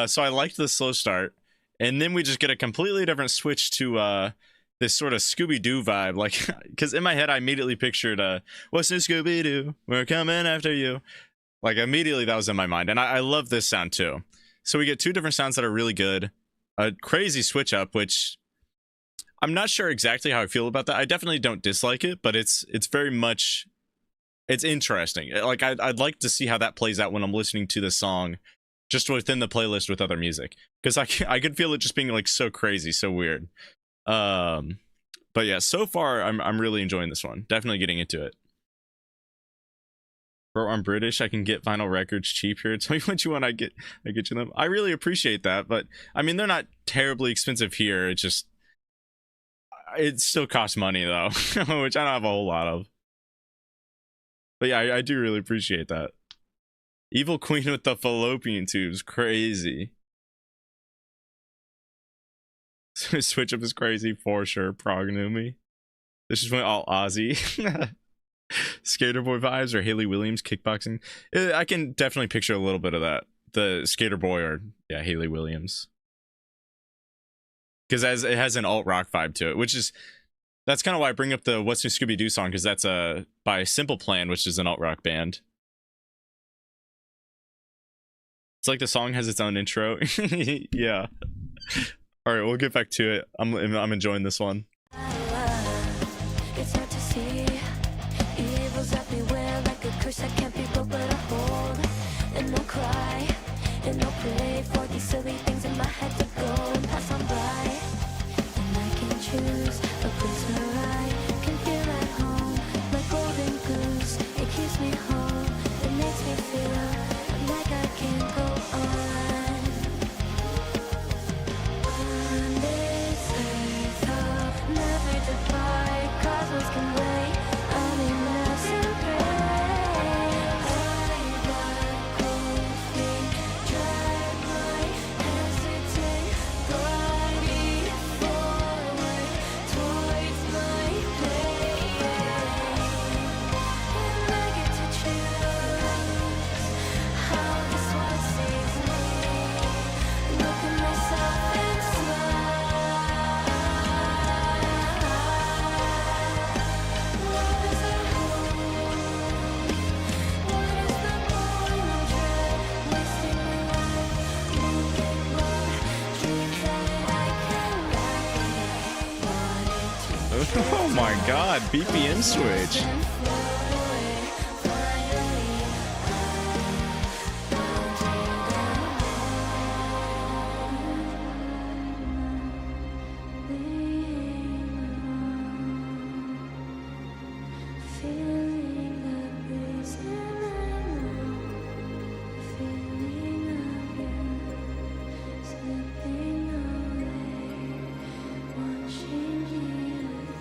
So I liked the slow start, and then we just get a completely different switch to this sort of Scooby-Doo vibe, like, because in my head I immediately pictured what's new, Scooby-Doo, we're coming after you. Like, immediately that was in my mind, and I love this sound too. So we get two different sounds that are really good, a crazy switch up, which I'm not sure exactly how I feel about that. I definitely don't dislike it, but it's very much, it's interesting. Like, I'd like to see how that plays out when I'm listening to the song just within the playlist with other music, because I could feel it just being like so crazy, so weird. But yeah, so far I'm really enjoying this one. Definitely getting into it. Bro, I'm British. I can get vinyl records cheap here. Tell me what you want. I get you them. I really appreciate that, but I mean, they're not terribly expensive here. It's just, it still costs money though, which I don't have a whole lot of. But yeah, I do really appreciate that. Evil Queen with the fallopian tubes, crazy. Switch up is crazy for sure. Prognoomy. This just went all Aussie. Skater Boy vibes or Haley Williams kickboxing. I can definitely picture a little bit of that. The Skater Boy or yeah, Haley Williams. Because it has an alt rock vibe to it, which is, that's kind of why I bring up the What's New Scooby-Doo song, because that's by Simple Plan, which is an alt rock band. It's like the song has its own intro. Yeah. All right, we'll get back to it. I'm enjoying this one. I play for these silly things in my head to go and pass on by. And I can choose a place where I can feel at home, like golden goose. It keeps me whole, it makes me feel like I can go on. On this earth I'll never depart, cosmos can wait. I'm in love and pray. I got cold feet, drive my hesitate, gliding forward towards my place. And I get to choose how this one sees me. Look at myself and smile. Love is a home. What is the point of dread? Wasting my life, looking for dreams that I can wrap, but I wanted to. Oh my god, BPM switch. And float away. Finally, I feeling the breeze and I know feeling of you slipping away, watching me but I will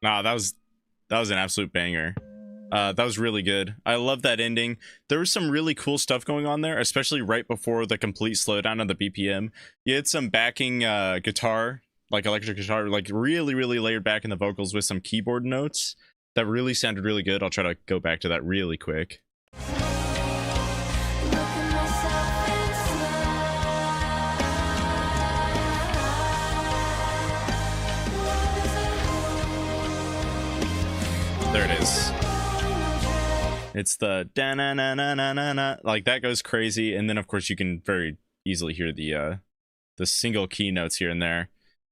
Nah, that was an absolute banger. That was really good. I love that ending. There was some really cool stuff going on there, especially right before the complete slowdown of the BPM. You had some backing guitar, like electric guitar, like really, really layered back in the vocals with some keyboard notes that really sounded really good. I'll try to go back to that really quick. look at myself and smile. Love is a home. There it is. It's the da na na na na na na, like that goes crazy, and then of course you can very easily hear the single key notes here and there.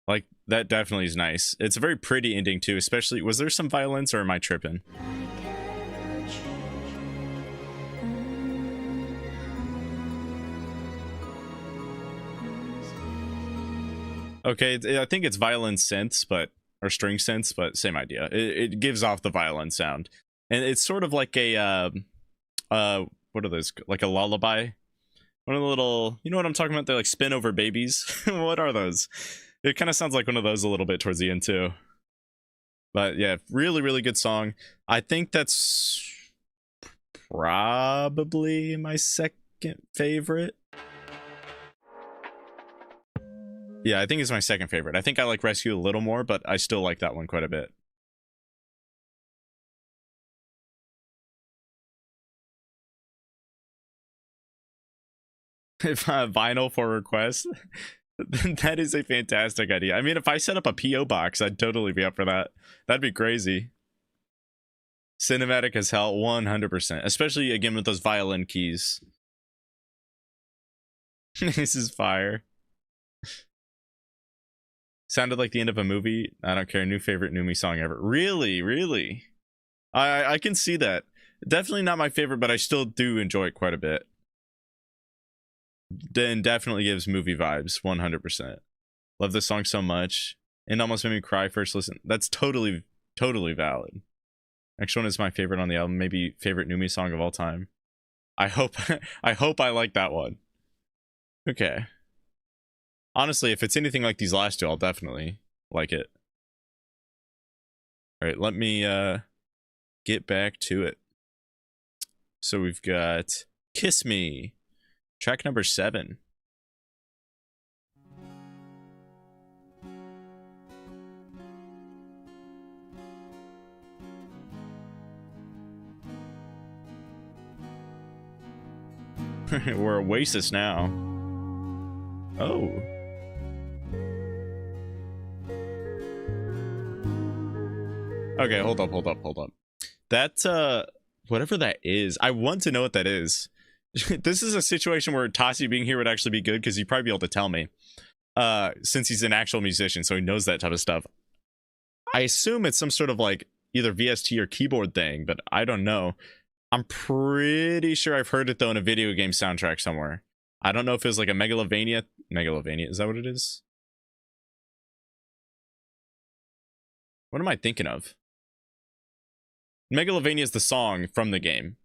Like that definitely is nice. It's a very pretty ending too, especially. Was there some violence or am I tripping? Okay, I think it's violin synths, but or string synths, but same idea. It gives off the violin sound, and it's sort of like a what are those? Like a lullaby. One of the little, you know what I'm talking about? They're like spin over babies. What are those? It kind of sounds like one of those a little bit towards the end too. But yeah, really, really good song. I think that's probably my second favorite. Yeah, I think it's my second favorite. I think I like Rescue a little more, but I still like that one quite a bit. If vinyl for requests, that is a fantastic idea. I mean, if I set up a PO box, I'd totally be up for that. That'd be crazy. Cinematic as hell, 100%. Especially again with those violin keys. This is fire. Sounded like the end of a movie. I don't care. New favorite Numi song ever. Really, really. I can see that. Definitely not my favorite, but I still do enjoy it quite a bit. Then definitely gives movie vibes, 100%. Love this song so much. And almost made me cry first listen. That's totally valid. Next one is my favorite on the album. Maybe favorite Numi song of all time. I hope I like that one. Okay. Honestly, if it's anything like these last two, I'll definitely like it. All right, let me get back to it. So we've got Kiss Me, track number 7. We're Oasis now. Oh. Okay, hold up. That, whatever that is, I want to know what that is. This is a situation where Tassi being here would actually be good, because he'd probably be able to tell me. Since he's an actual musician, so he knows that type of stuff. I assume it's some sort of like either VST or keyboard thing, but I don't know. I'm pretty sure I've heard it though in a video game soundtrack somewhere. I don't know if it was like a Megalovania, is that what it is? What am I thinking of? Megalovania is the song from the game.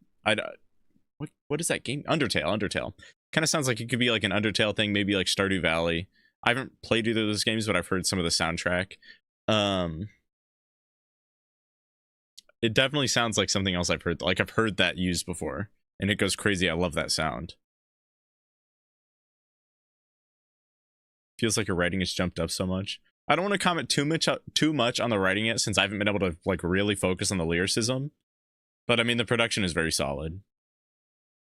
What is that game? Undertale. Kind of sounds like it could be like an Undertale thing, maybe like Stardew Valley. I haven't played either of those games, but I've heard some of the soundtrack. It definitely sounds like something else I've heard. Like I've heard that used before, and it goes crazy. I love that sound. Feels like your writing has jumped up so much. I don't want to comment too much on the writing yet, since I haven't been able to like really focus on the lyricism. But I mean, the production is very solid.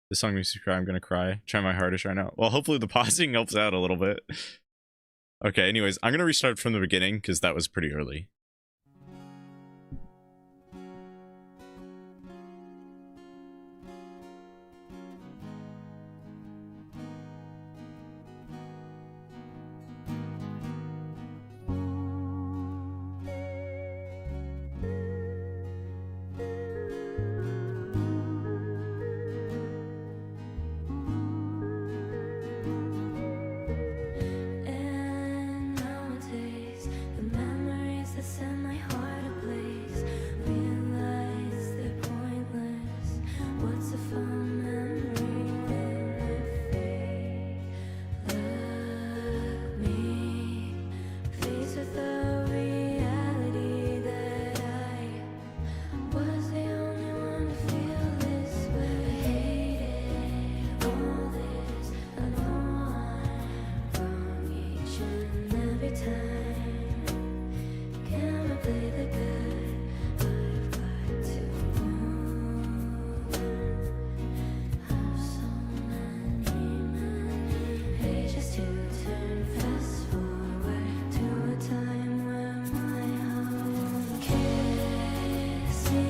This song makes me cry. I'm gonna cry. Try my hardest right now. Well, hopefully the pausing helps out a little bit. Okay, anyways, I'm gonna restart from the beginning because that was pretty early. And nowadays, the memories that set my heart ablaze, realize they're pointless. What's a fond memory when it fades? Look me face with the reality that I was the only one to feel this way. I hated all this. I know I'm wrong each and every time. Can I play the good? I've got to move on. Have so many pages to turn. Fast forward to a time where my heart won't kiss me.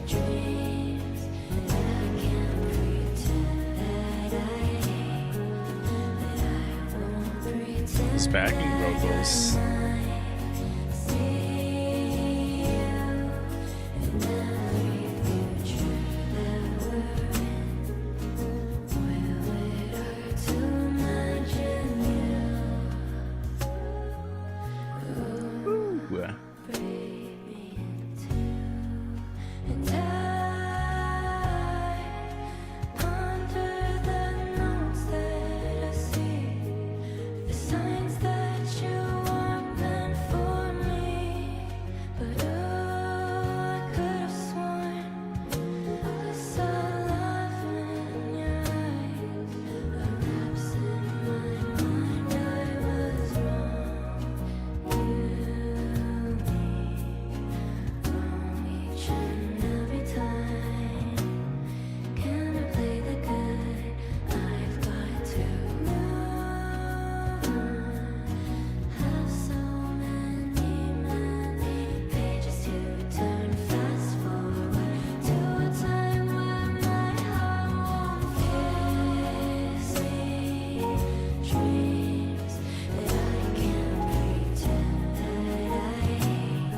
Dreams that I can't pretend that I hate. That I won't pretend. His backing vocals. Ooh. And I ponder the notes that I see, the signs that you are meant for me. But I could have sworn I saw love in your eyes. Perhaps in my mind I was wrong. Wrong each and every time. Can I play the good? I've got to move on. Have so many pages to turn. Fast forward to a time when my heart won't kiss me. Dreams that I can't pretend that I hate.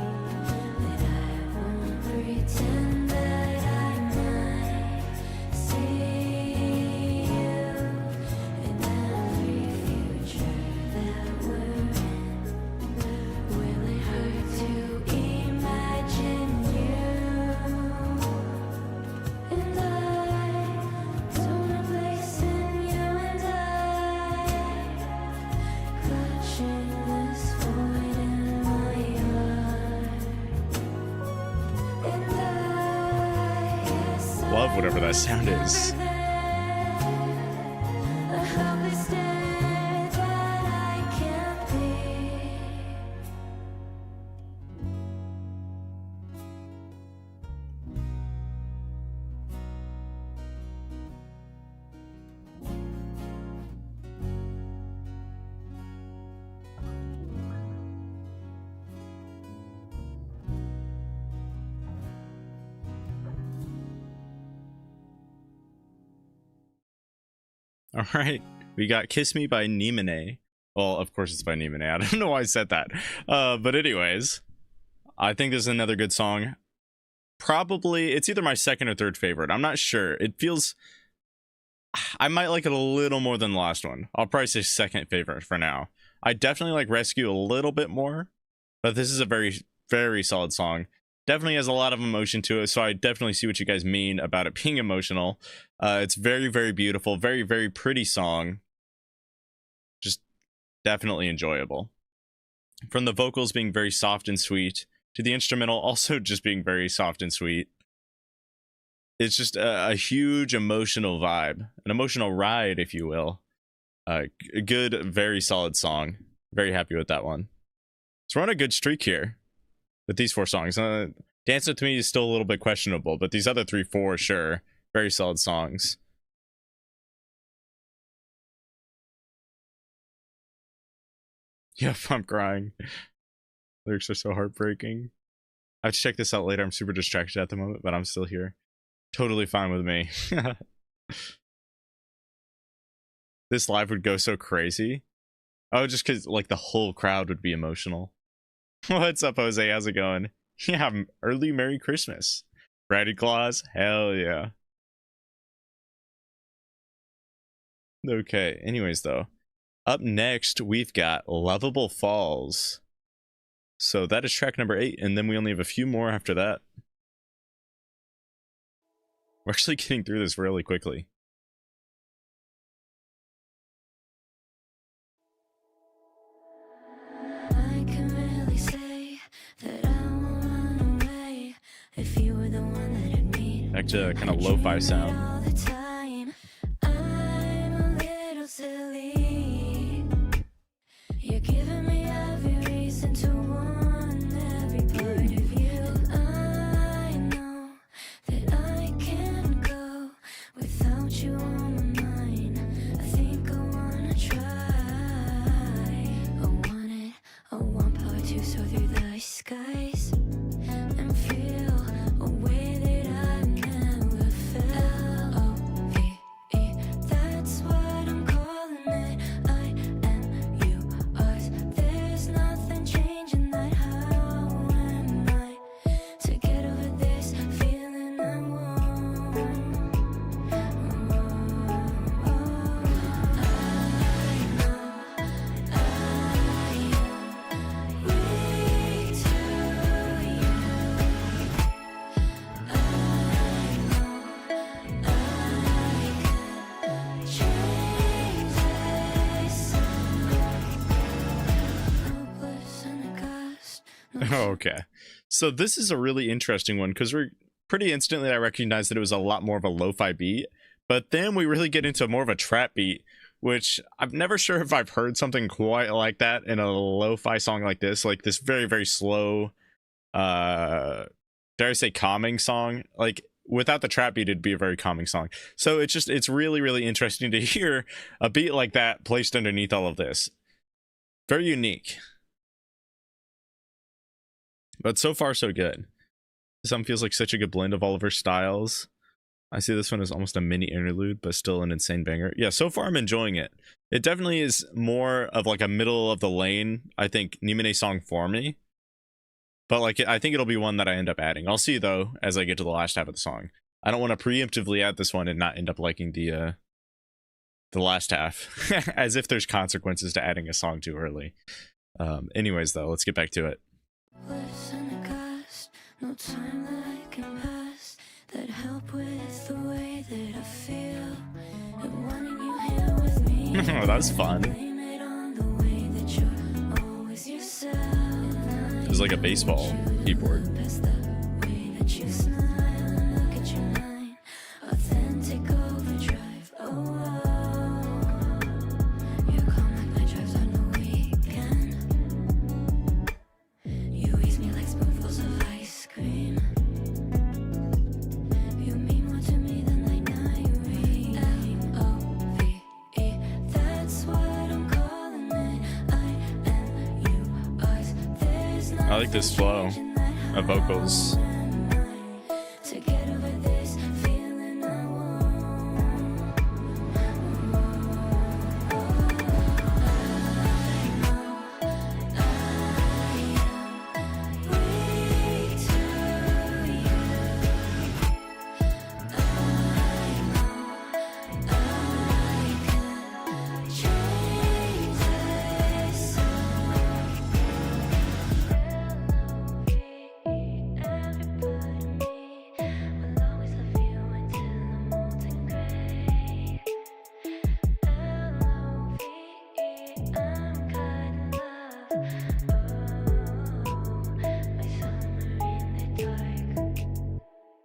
That I won't pretend that I might see you in every future that we're in. Will it hurt to imagine you? And I don't have a place in you, and I clutching this void in my heart. And I guess Love whatever that sound is. a helpless stare that I can't be. All right, we got Kiss Me by Nihmune. Well, of course it's by Nihmune. I don't know why I said that. But anyways, I think this is another good song. Probably, it's either my second or third favorite. I'm not sure. It feels... I might like it a little more than the last one. I'll probably say second favorite for now. I definitely like Rescue a little bit more, but this is a very, very solid song. Definitely has a lot of emotion to it, so I definitely see what you guys mean about it being emotional. It's very, very beautiful, very, very pretty song. Just definitely enjoyable. From the vocals being very soft and sweet, to the instrumental also just being very soft and sweet. It's just a huge emotional vibe, an emotional ride, if you will. A good, very solid song. Very happy with that one. So we're on a good streak here with these 4 songs. Dance With Me is still a little bit questionable, but these other 3 for sure, very solid songs. Yep, I'm crying. Lyrics are so heartbreaking. I have to check this out later. I'm super distracted at the moment, but I'm still here. Totally fine with me. This live would go so crazy. Oh, just because like the whole crowd would be emotional. What's up, Jose? How's it going? Yeah, early Merry Christmas. Ratty Claus? Hell yeah. Okay, anyways though. Up next, we've got Lovable Falls. So that is track number 8, and then we only have a few more after that. We're actually getting through this really quickly. I can really say that I won't run away if you were the one that I'd meet. Back to kind of lo-fi sound. All the time, I'm a little silly. You're giving me every reason to want every part of you. And I know that I can't go without you on my mind. I think I wanna try. I want power to soar through the skies and feel a way that I've never felt. L-O-V-E, that's what I'm calling it. I am you, us. There's nothing changing that. How am I to get over this feeling I want? Okay, so this is a really interesting one because we're pretty instantly I recognized that it was a lot more of a lo-fi beat, but then we really get into more of a trap beat, which I'm never sure if I've heard something quite like that in a lo-fi song like this very, very slow, dare I say calming song. Like without the trap beat, it'd be a very calming song. So it's really, really interesting to hear a beat like that placed underneath all of this. Very unique. But so far, so good. This one feels like such a good blend of all of her styles. I see this one as almost a mini interlude, but still an insane banger. Yeah, so far I'm enjoying it. It definitely is more of like a middle of the lane, I think, Nihmune song for me. But like, I think it'll be one that I end up adding. I'll see though, as I get to the last half of the song. I don't want to preemptively add this one and not end up liking the last half. As if there's consequences to adding a song too early. Anyways though, let's get back to it. No time that I can pass that help with the way that I feel and wanting you here with me. Oh, that was fun. Blame it on the way that you're always yourself. It was like a baseball keyboard. Past the way that you smile and look at your mind. Authentic overdrive. Oh, you're calm like my drives on the weekend. You ease me like spoonfuls of ice cream. You mean more to me than like night rain. L-O-V-E, that's what I'm calling it. I am you, us. There's I like this flow of vocals. to get over this feeling I want.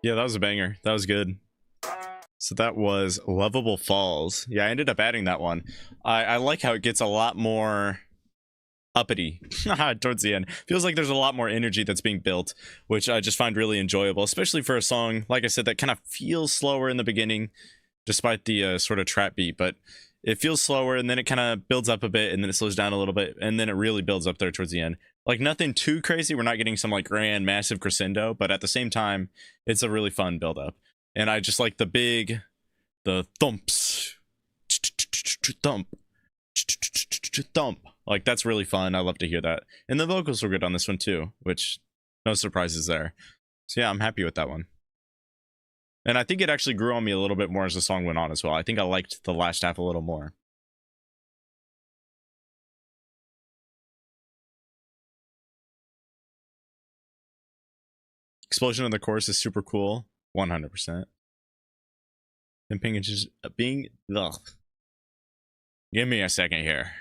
Yeah, that was a banger. That was good. So that was Lovable Falls. Yeah, I ended up adding that one. I like how it gets a lot more uppity towards the end. Feels like there's a lot more energy that's being built, which I just find really enjoyable, especially for a song, like I said, that kind of feels slower in the beginning, despite the sort of trap beat, but it feels slower, and then it kind of builds up a bit, and then it slows down a little bit, and then it really builds up there towards the end. Like, nothing too crazy. We're not getting some, like, grand, massive crescendo, but at the same time, it's a really fun build-up. And I just like the thumps. Thump. Thump. Like, that's really fun. I love to hear that. And the vocals were good on this one, too, which, no surprises there. So, yeah, I'm happy with that one. And I think it actually grew on me a little bit more as the song went on as well. I think I liked the last half a little more. Explosion of the chorus is super cool. 100%. And paying attention, ugh. Give me a second here.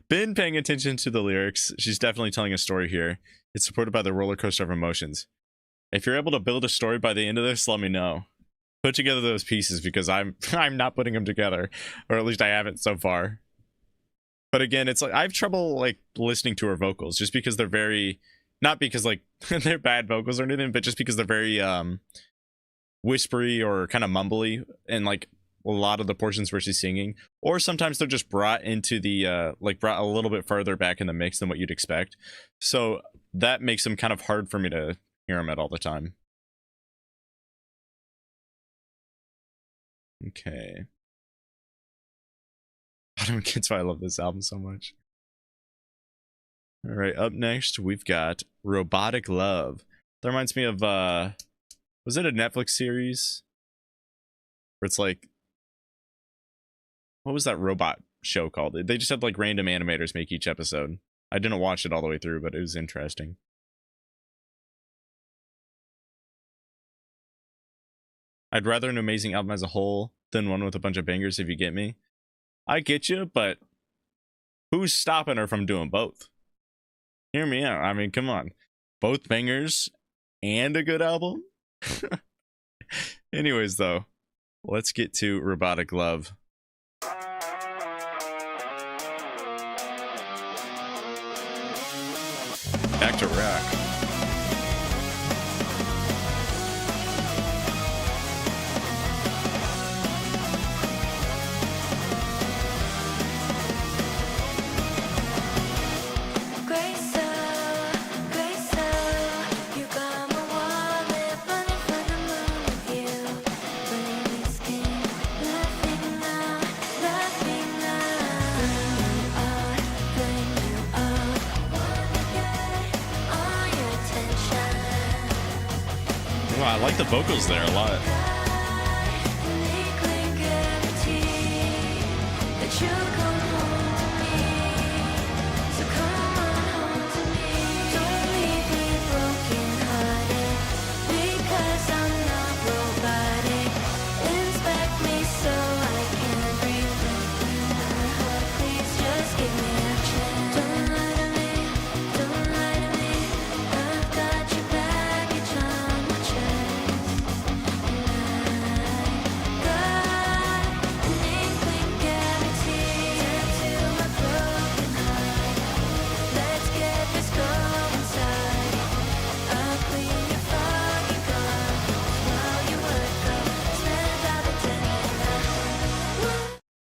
Been paying attention to the lyrics. She's definitely telling a story here. It's supported by the roller coaster of emotions. If you're able to build a story by the end of this, let me know. Put together those pieces, because I'm not putting them together, or at least I haven't so far. But again, it's like I have trouble like listening to her vocals, just because they're very, not because like they're bad vocals or anything, but just because they're very whispery or kind of mumbly, and like a lot of the portions where she's singing, or sometimes they're just brought into the brought a little bit further back in the mix than what you'd expect. So that makes them kind of hard for me to hear them at all the time. Okay. I don't get why I love this album so much. All right, up next we've got Robotic Love. That reminds me of was it a Netflix series where it's like, what was that robot show called? They just had like random animators make each episode. I didn't watch it all the way through, but it was interesting. I'd rather an amazing album as a whole than one with a bunch of bangers, if you get me. I get you, but who's stopping her from doing both? Hear me out. I mean, come on. Both bangers and a good album? Anyways, though, let's get to Robotic Love. Back to rock. I like the vocals there a lot.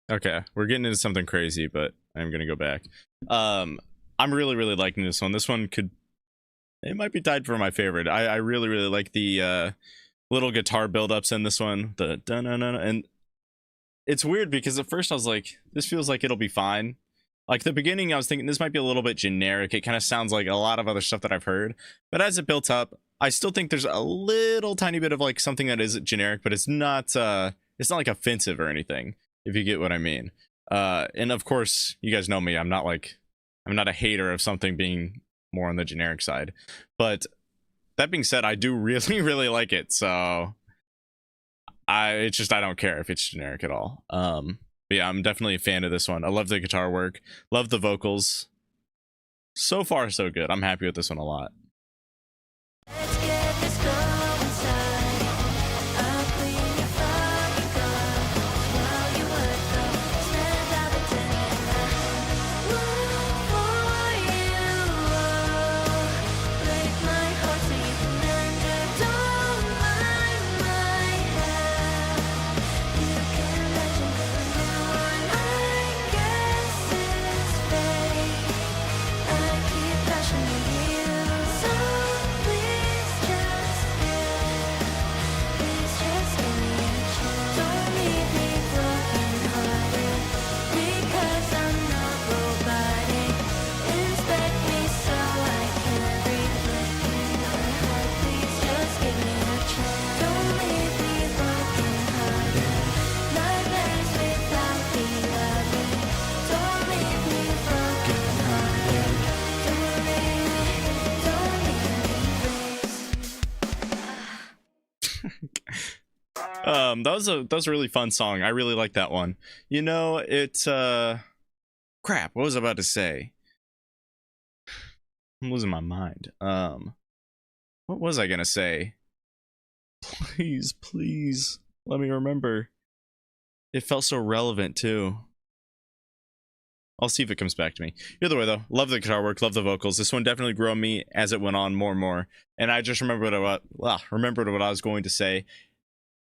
Okay, we're getting into something crazy, but I'm gonna go back. I'm really liking this one. This one it might be tied for my favorite. I really like the little guitar build-ups in this one. The dun-dun-dun, and it's weird because at first I was like, this feels like it'll be fine. Like the beginning, I was thinking this might be a little bit generic. It kind of sounds like a lot of other stuff that I've heard, but as it built up, I still think there's a little tiny bit of like something that is generic, but it's not like offensive or anything, if you get what I mean. And of course, you guys know me. I'm not a hater of something being more on the generic side. But that being said, I do really like it. So I don't care if it's generic at all. But yeah, I'm definitely a fan of this one. I love the guitar work. Love the vocals. So far, so good. I'm happy with this one a lot. Let's get this going inside. That was a really fun song. I really like that one. You know, it's crap. What was I about to say? I'm losing my mind. What was I gonna say? Please, let me remember. It felt so relevant too. I'll see if it comes back to me. Either way though, love the guitar work, love the vocals. This one definitely grew on me as it went on more and more. And I just remembered what I was going to say.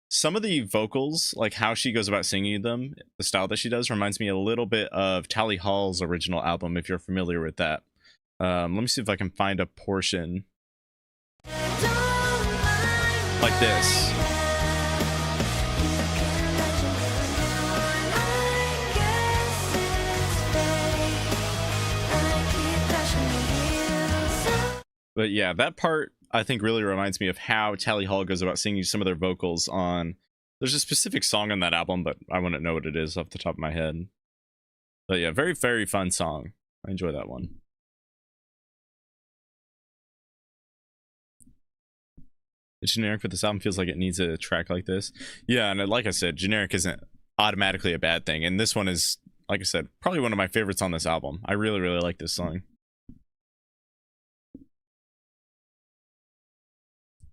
Some of the vocals, like how she goes about singing them, the style that she does, reminds me a little bit of Tally Hall's original album, if you're familiar with that. Let me see if I can find a portion like this. But yeah, that part I think really reminds me of how Tally Hall goes about singing some of their vocals on. There's a specific song on that album, but I wouldn't know what it is off the top of my head. But yeah, very, very fun song. I enjoy that one. The generic for this album feels like it needs a track like this. Yeah, and like I said, generic isn't automatically a bad thing. And this one is, like I said, probably one of my favorites on this album. I really, really like this song.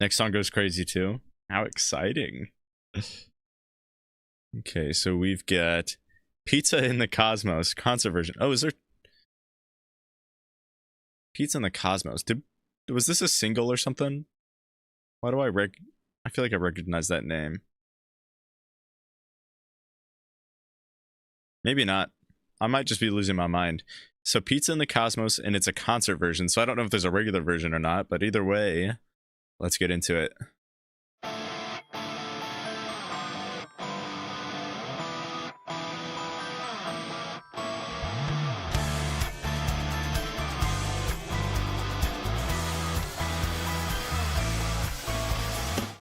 Next song goes crazy too. How exciting. Okay, so we've got Pizza in the Cosmos concert version. Oh, is there Pizza in the Cosmos? Was this a single or something? Why do I feel like I recognize that name. Maybe not. I might just be losing my mind. So Pizza in the Cosmos, and it's a concert version, so I don't know if there's a regular version or not, but either way, let's get into it.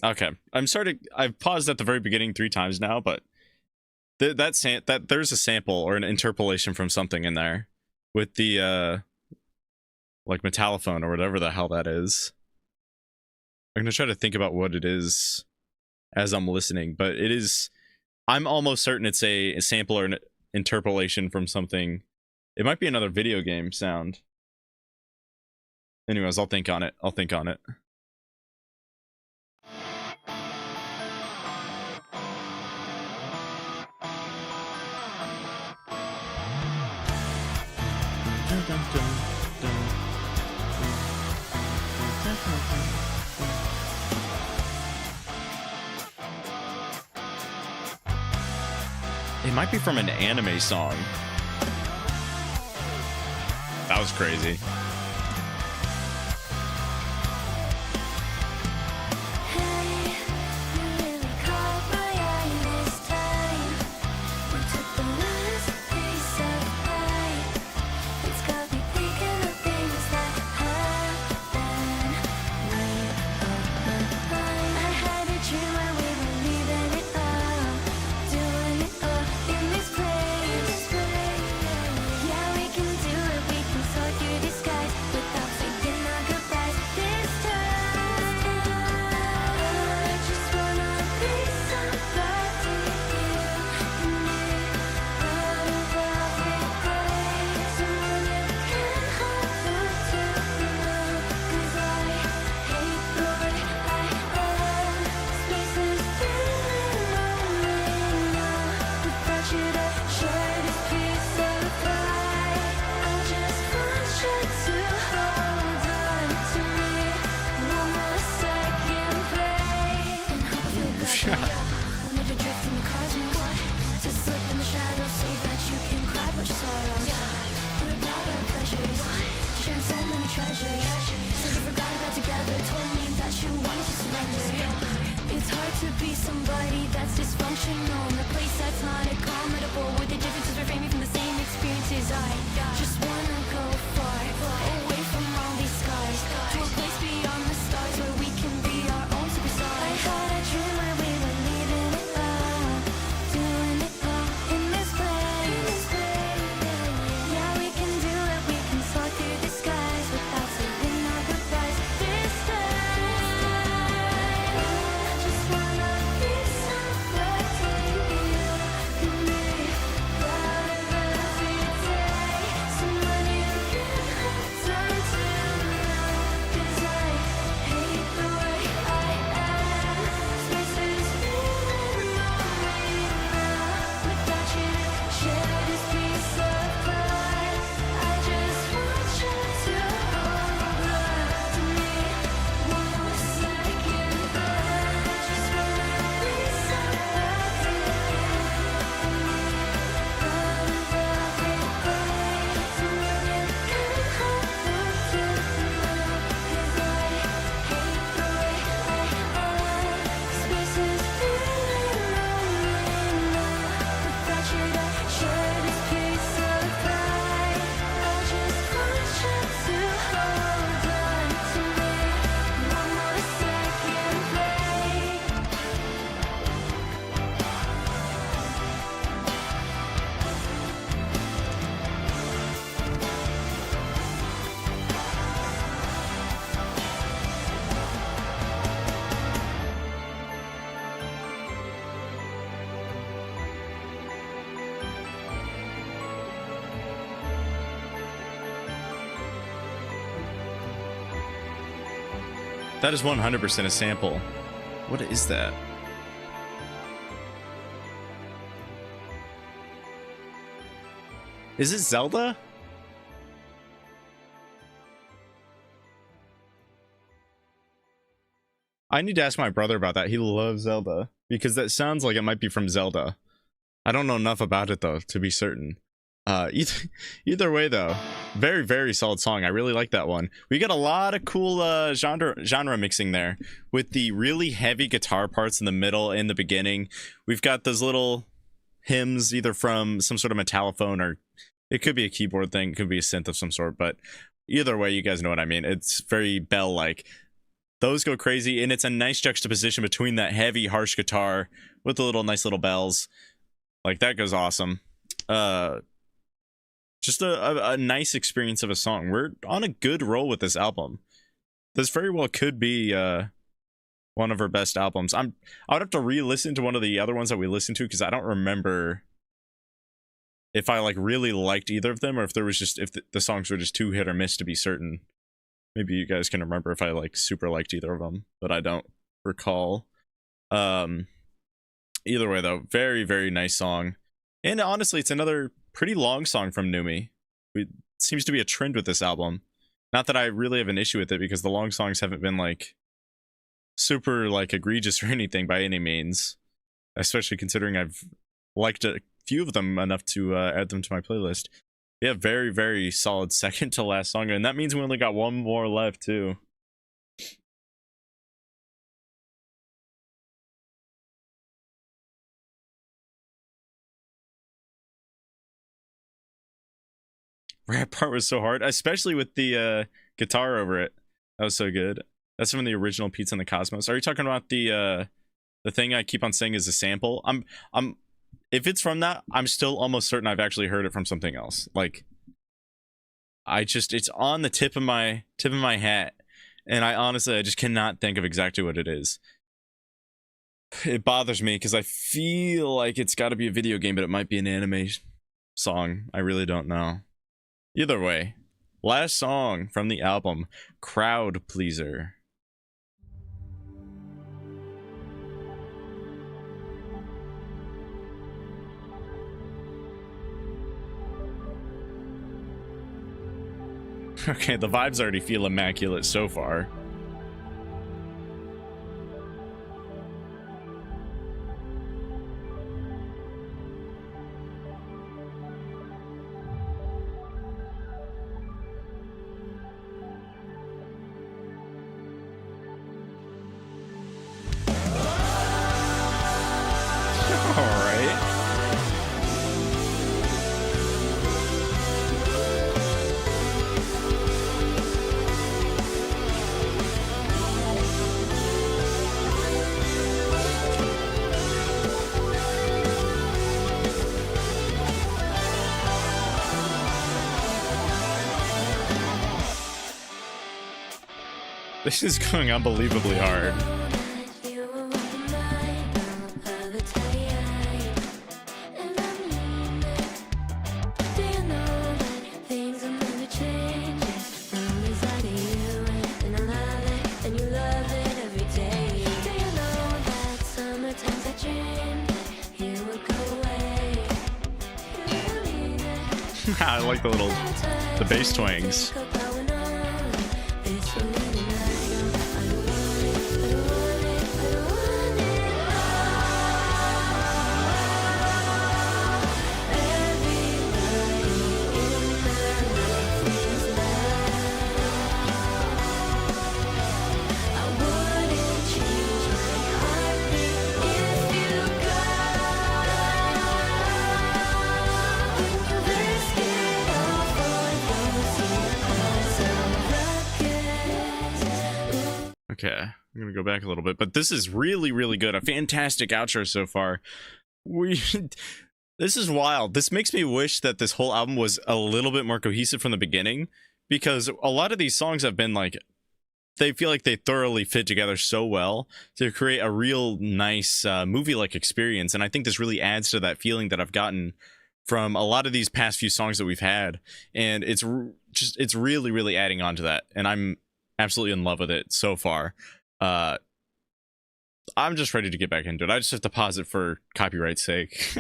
Okay, I've paused at the very beginning 3 times now, but that there's a sample or an interpolation from something in there with the like metallophone or whatever the hell that is. I'm gonna try to think about what it is as I'm listening, but I'm almost certain it's a sample or an interpolation from something. It might be another video game sound. Anyways, I'll think on it. It might be from an anime song. That was crazy. It's hard to be somebody that's dysfunctional in a place that's not accommodable, where the differences refrain me from the same experiences. I just wanna go far away from all these scars, to a place beyond the stars where we can be our own superstars. I had a dream where we were leaving it all, doing it all in this place. Yeah, we can do it, we can soar through the skies without saying our goodbyes this time. I just wanna be somebody. That is 100% a sample. What is that? Is it Zelda? I need to ask my brother about that. He loves Zelda because that sounds like it might be from Zelda. I don't know enough about it though to be certain. Either way though, very, very solid song. I really like that one. We got a lot of cool genre mixing there with the really heavy guitar parts in the middle and the beginning. We've got those little hymns either from some sort of metallophone, or it could be a keyboard thing, it could be a synth of some sort, but either way, you guys know what I mean. It's very bell-like. Those go crazy, and it's a nice juxtaposition between that heavy, harsh guitar with the little nice little bells. Like, that goes awesome. Just a nice experience of a song. We're on a good roll with this album. This very well could be one of our best albums. I would have to re-listen to one of the other ones that we listened to because I don't remember if I like really liked either of them, or if there was just if the songs were just too hit or miss to be certain. Maybe you guys can remember if I like super liked either of them, but I don't recall. Either way though, very, very nice song. And honestly, it's another pretty long song from Nihmune. It seems to be a trend with this album. Not that I really have an issue with it, because the long songs haven't been like super like egregious or anything by any means. Especially considering I've liked a few of them enough to add them to my playlist. Yeah, very, very solid second to last song, and that means we only got one more left too. Rap part was so hard, especially with the guitar over it. That was so good. That's from the original Pizza in the Cosmos. Are you talking about the thing I keep on saying is a sample? If it's from that, I'm still almost certain I've actually heard it from something else. Like, it's on the tip of my hat, and I just cannot think of exactly what it is. It bothers me because I feel like it's got to be a video game, but it might be an anime song. I really don't know. Either way, last song from the album, Crowd Pleaser. Okay, the vibes already feel immaculate so far. This is going unbelievably hard. I like the bass twangs. Okay, I'm gonna go back a little bit, but this is really, really good. A fantastic outro so far. This is wild. This makes me wish that this whole album was a little bit more cohesive from the beginning, because a lot of these songs have been like, they feel like they thoroughly fit together so well to create a real nice movie-like experience, and I think this really adds to that feeling that I've gotten from a lot of these past few songs that we've had, and it's really, really adding on to that, and I'm absolutely in love with it so far. I'm just ready to get back into it. I just have to pause it for copyright's sake.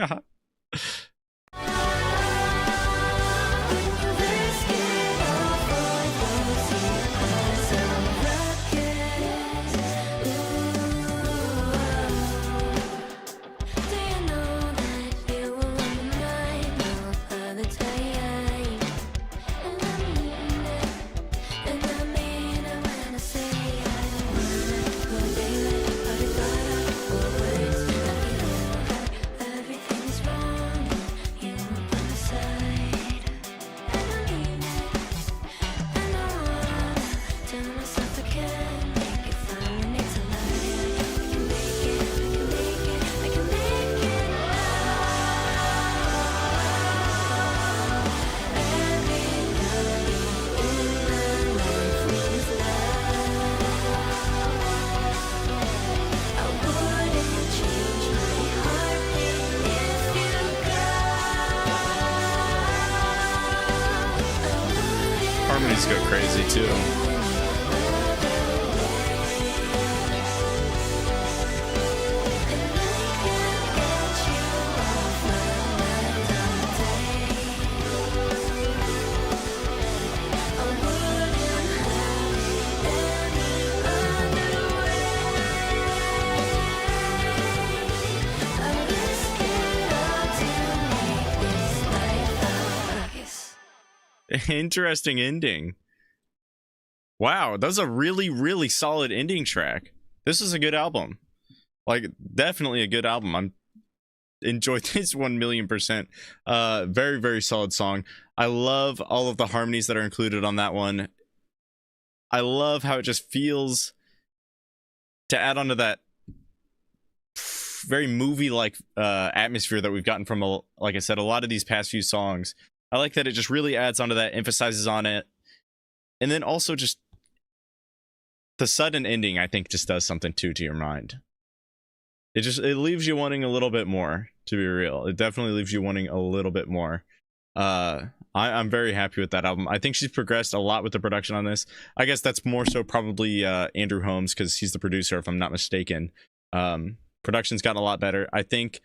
Harmonies go crazy too. Interesting ending. Wow, that was a really, really solid ending track. This is a good album. Like, definitely a good album. I'm enjoyed this 1,000,000%. Very, very solid song. I love all of the harmonies that are included on that one. I love how it just feels to add on to that very movie-like atmosphere that we've gotten from, like I said, a lot of these past few songs. I like that it just really adds onto that, emphasizes on it. And then also just the sudden ending, I think, just does something to your mind. It leaves you wanting a little bit more, to be real. It definitely leaves you wanting a little bit more. I'm very happy with that album. I think she's progressed a lot with the production on this. I guess that's more so probably Andrew Holmes, because he's the producer, if I'm not mistaken. Production's gotten a lot better. I think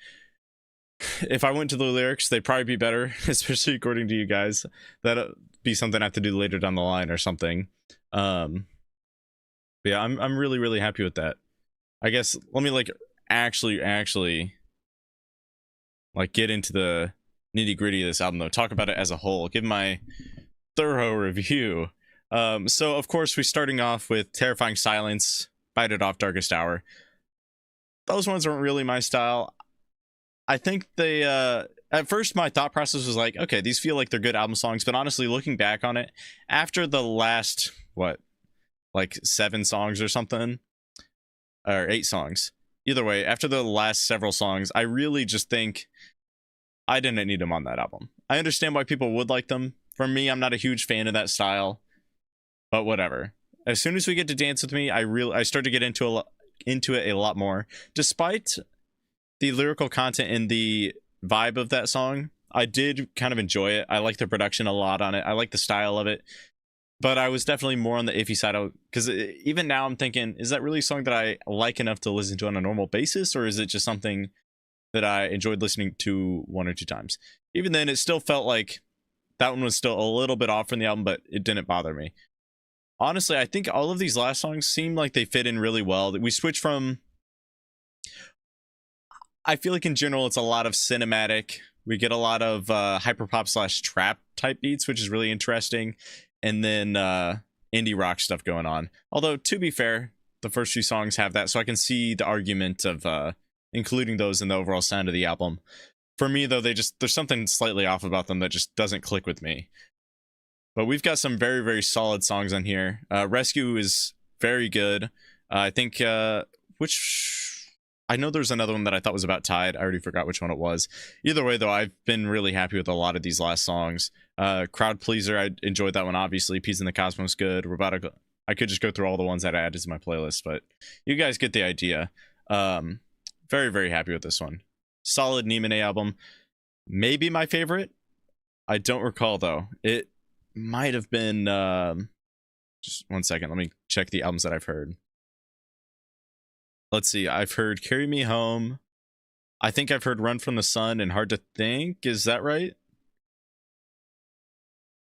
if I went to the lyrics, they'd probably be better, especially according to you guys. That'd be something I have to do later down the line or something. But yeah, I'm really, really happy with that. I guess let me like actually like get into the nitty gritty of this album though. Talk about it as a whole. Give my thorough review. So of course we're starting off with Terrifying Silence, Bite It Off, Darkest Hour. Those ones weren't really my style. I think they at first my thought process was like, okay, these feel like they're good album songs, but honestly looking back on it, after the last like 7 songs or something, or 8 songs, either way, after the last several songs, I really just think I didn't need them on that album. I understand why people would like them. For me, I'm not a huge fan of that style, but whatever. As soon as we get to Dance With Me, I start to get into it a lot more. Despite the lyrical content and the vibe of that song, I did kind of enjoy it. I like the production a lot on it. I like the style of it, but I was definitely more on the iffy side, because even now I'm thinking, is that really a song that I like enough to listen to on a normal basis, or is it just something that I enjoyed listening to 1 or 2 times? Even then, it still felt like that one was still a little bit off from the album, but it didn't bother me. Honestly, I think all of these last songs seem like they fit in really well. We switch from, I feel like in general it's a lot of cinematic. We get a lot of hyperpop / trap type beats, which is really interesting, and then indie rock stuff going on. Although, to be fair, the first few songs have that, so I can see the argument of including those in the overall sound of the album. For me though, there's something slightly off about them that just doesn't click with me. But we've got some very, very solid songs on here. Rescue is very good. I think I know there's another one that I thought was about tied. I already forgot which one it was. Either way, though, I've been really happy with a lot of these last songs. Crowd Pleaser, I enjoyed that one, obviously. Peace in the Cosmos, good. I could just go through all the ones that I added to my playlist, but you guys get the idea. Very, very happy with this one. Solid Nihmune album. Maybe my favorite. I don't recall, though. It might have been Just 1 second. Let me check the albums that I've heard. Let's see. I've heard Carry Me Home. I think I've heard Run from the Sun and Hard to Think. Is that right?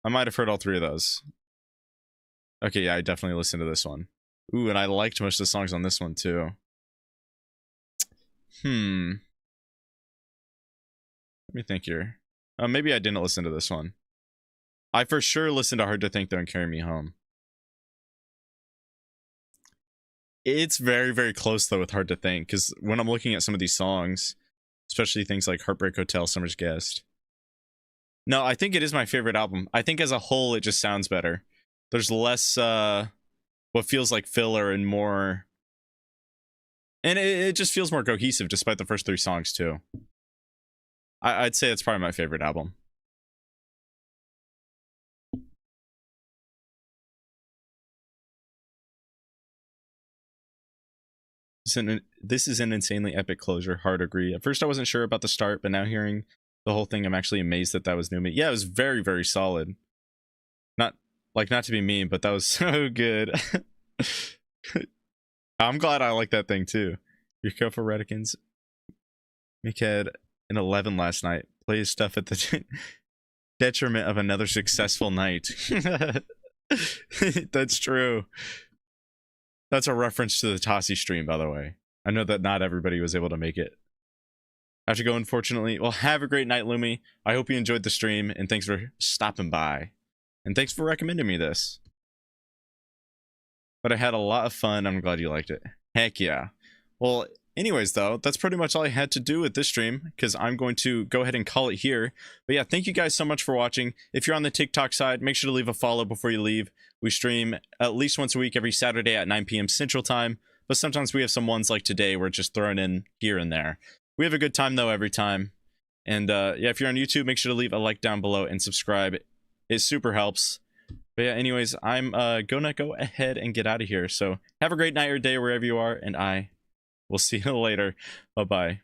I might have heard all three of those. Okay, yeah, I definitely listened to this one. Ooh, and I liked most of the songs on this one too. Let me think here. Maybe I didn't listen to this one. I for sure listened to Hard to Think though and Carry Me Home. It's very, very close though with Hard to Think, because when I'm looking at some of these songs, especially things like Heartbreak Hotel, Summer's Guest. No, I think it is my favorite album. I think as a whole, it just sounds better. There's less what feels like filler and more... And it just feels more cohesive despite the first three songs too. I'd say it's probably my favorite album. This is an insanely epic closure. Hard agree. At first I wasn't sure about the start, but now hearing the whole thing, I'm actually amazed that that was Nihmune. Yeah, it was very, very solid. Not to be mean, but that was so good. I'm glad I like that thing too. You're careful, Retikins. Mick had an 11 last night. Play his stuff at the detriment of another successful night. That's true. That's a reference to the Tossie stream, by the way. I know that not everybody was able to make it. I have to go, unfortunately. Well, have a great night, Lumi. I hope you enjoyed the stream, and thanks for stopping by. And thanks for recommending me this. But I had a lot of fun. I'm glad you liked it. Heck yeah. Well, anyways, though, that's pretty much all I had to do with this stream, because I'm going to go ahead and call it here. But yeah, thank you guys so much for watching. If you're on the TikTok side, make sure to leave a follow before you leave. We stream at least once a week, every Saturday at 9 p.m. Central Time. But sometimes we have some ones like today we're just throwing in here and there. We have a good time, though, every time. And yeah, if you're on YouTube, make sure to leave a like down below and subscribe. It super helps. But yeah, anyways, I'm gonna go ahead and get out of here. So have a great night or day wherever you are, and I will see you later. Bye-bye.